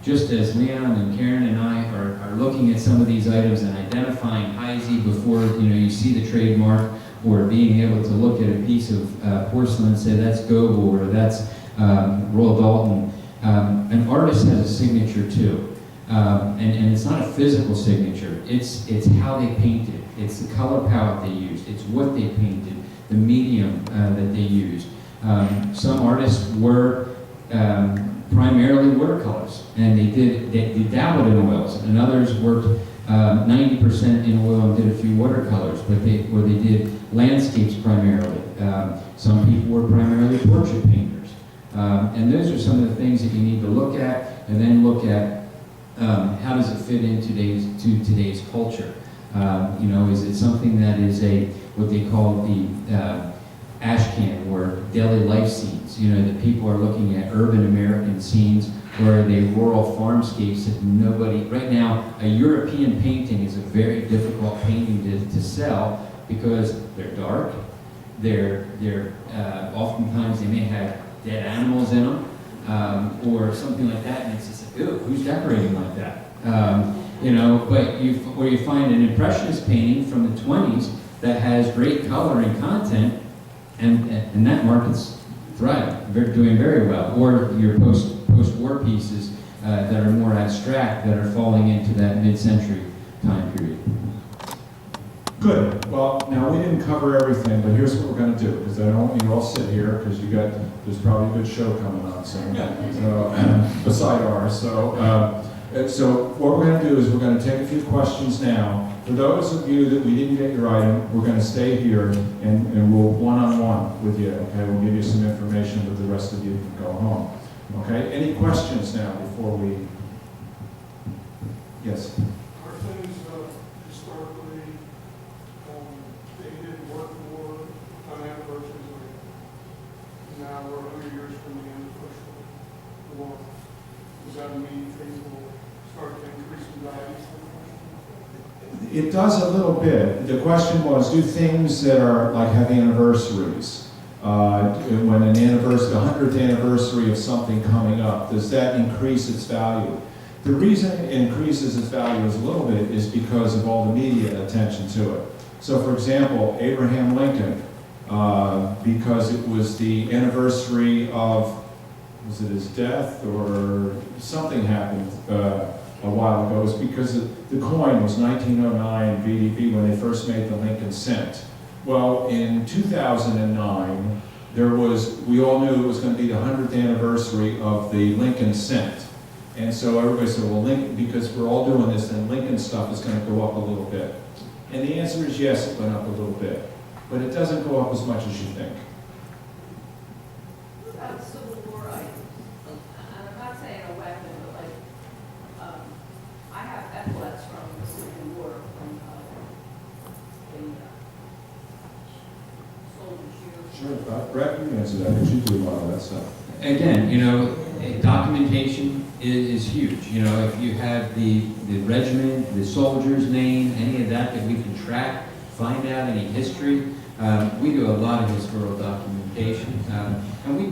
just as Leon and Karen and I are looking at some of these items and identifying Heisey before you see the trademark, or being able to look at a piece of porcelain and say that's Goebel or that's Royal Dalton, an artist has a signature too. And it's not a physical signature, it's how they painted, it's the color palette they used, it's what they painted, the medium that they used. Some artists were primarily watercolors, and they dabbled in oils, and others worked 90% in oil and did a few watercolors, but they did landscapes primarily. Some people were primarily portrait painters. And those are some of the things that you need to look at, and then look at how does it fit in today's culture. You know, is it something that is what they call the ashcan or daily life scenes? You know, that people are looking at urban American scenes, or are they rural farmscapes that nobody, right now, a European painting is a very difficult painting to sell because they're dark, they're oftentimes they may have dead animals in them, or something like that, and it's just like, ew, who's decorating like that? You know, but where you find an Impressionist painting from the 20s that has great color and content, and that market's thriving, doing very well. Or your post-war pieces that are more abstract, that are falling into that mid-century time period. Good. Well, now we didn't cover everything, but here's what we're going to do, because I don't want you all sit here, because there's probably a good show coming on soon. So, beside ours. So what we're going to do is we're going to take a few questions now. For those of you that we didn't get your item, we're going to stay here and we'll one-on-one with you. Okay, we'll give you some information, but the rest of you can go home. Okay. Any questions now before we? Yes. Are things historically dated, worth more on anniversaries? Like now we're 100 years from the end of the First World War. Does that mean things will start to increase in value? It does a little bit. The question was, do things that are like have anniversaries, when an anniversary, the 100th anniversary of something coming up, does that increase its value? The reason it increases its value is a little bit is because of all the media attention to it. So for example, Abraham Lincoln, because it was the anniversary of, was it his death or something happened a while ago, is because the coin was 1909 VDB when they first made the Lincoln cent. Well, in 2009, we all knew it was going to be the 100th anniversary of the Lincoln cent. And so everybody said, well, Lincoln, because we're all doing this, then Lincoln stuff is going to go up a little bit. And the answer is yes, it went up a little bit. But it doesn't go up as much as you think. What about Civil War items? And I'm not saying a weapon, but like, I have epaulets from the Civil War, from the soldiers' shoes. Sure, Brett, you can answer that, because you do a lot of that stuff. Again, you know, documentation is huge. You know, if you have the regiment, the soldier's name, any of that we can track, find out any history. We do a lot of historical documentation, and we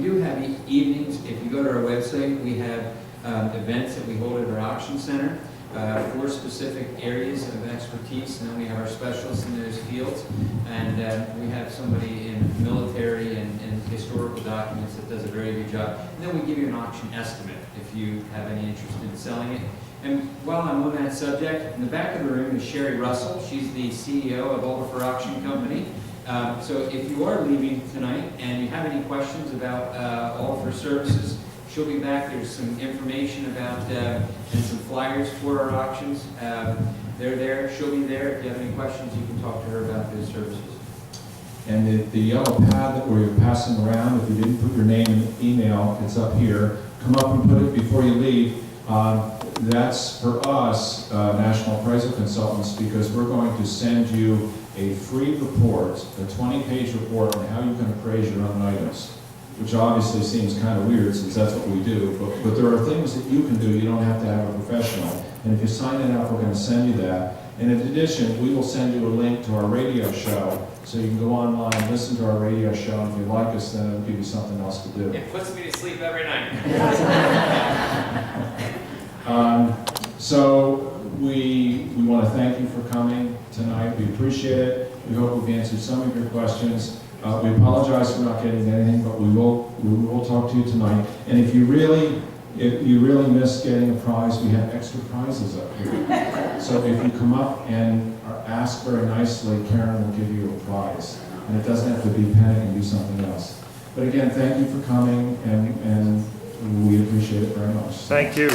do have evenings. If you go to our website, we have events that we hold at our auction center for specific areas of expertise, and then we have our specialists in those fields, and we have somebody in military and historical documents that does a very good job. And then we give you an auction estimate if you have any interest in selling it. And while I'm on that subject, in the back of the room is Sherry Russell. She's the CEO of Oliver Auction Company. So if you are leaving tonight and you have any questions about Oliver services, she'll be back. There's some information about and some flyers for our auctions. They're there. She'll be there. If you have any questions, you can talk to her about those services. And the yellow pad that where you're passing around, if you didn't put your name and email, it's up here. Come up and put it before you leave. That's for us, National Appraisal Consultants, because we're going to send you a free report, a 20-page report on how you can appraise your own items, which obviously seems kind of weird since that's what we do, but there are things that you can do. You don't have to have a professional. And if you sign it up, we're going to send you that. And in addition, we will send you a link to our radio show, so you can go online and listen to our radio show, and if you like us, then it'll give you something else to do. It puts me to sleep every night. So we want to thank you for coming tonight. We appreciate it. We hope we've answered some of your questions. We apologize for not getting anything, but we will talk to you tonight. And if you really miss getting a prize, we have extra prizes up here. So if you come up and ask very nicely, Karen will give you a prize. And it doesn't have to be a penny, it can be something else. But again, thank you for coming, and we appreciate it very much. Thank you.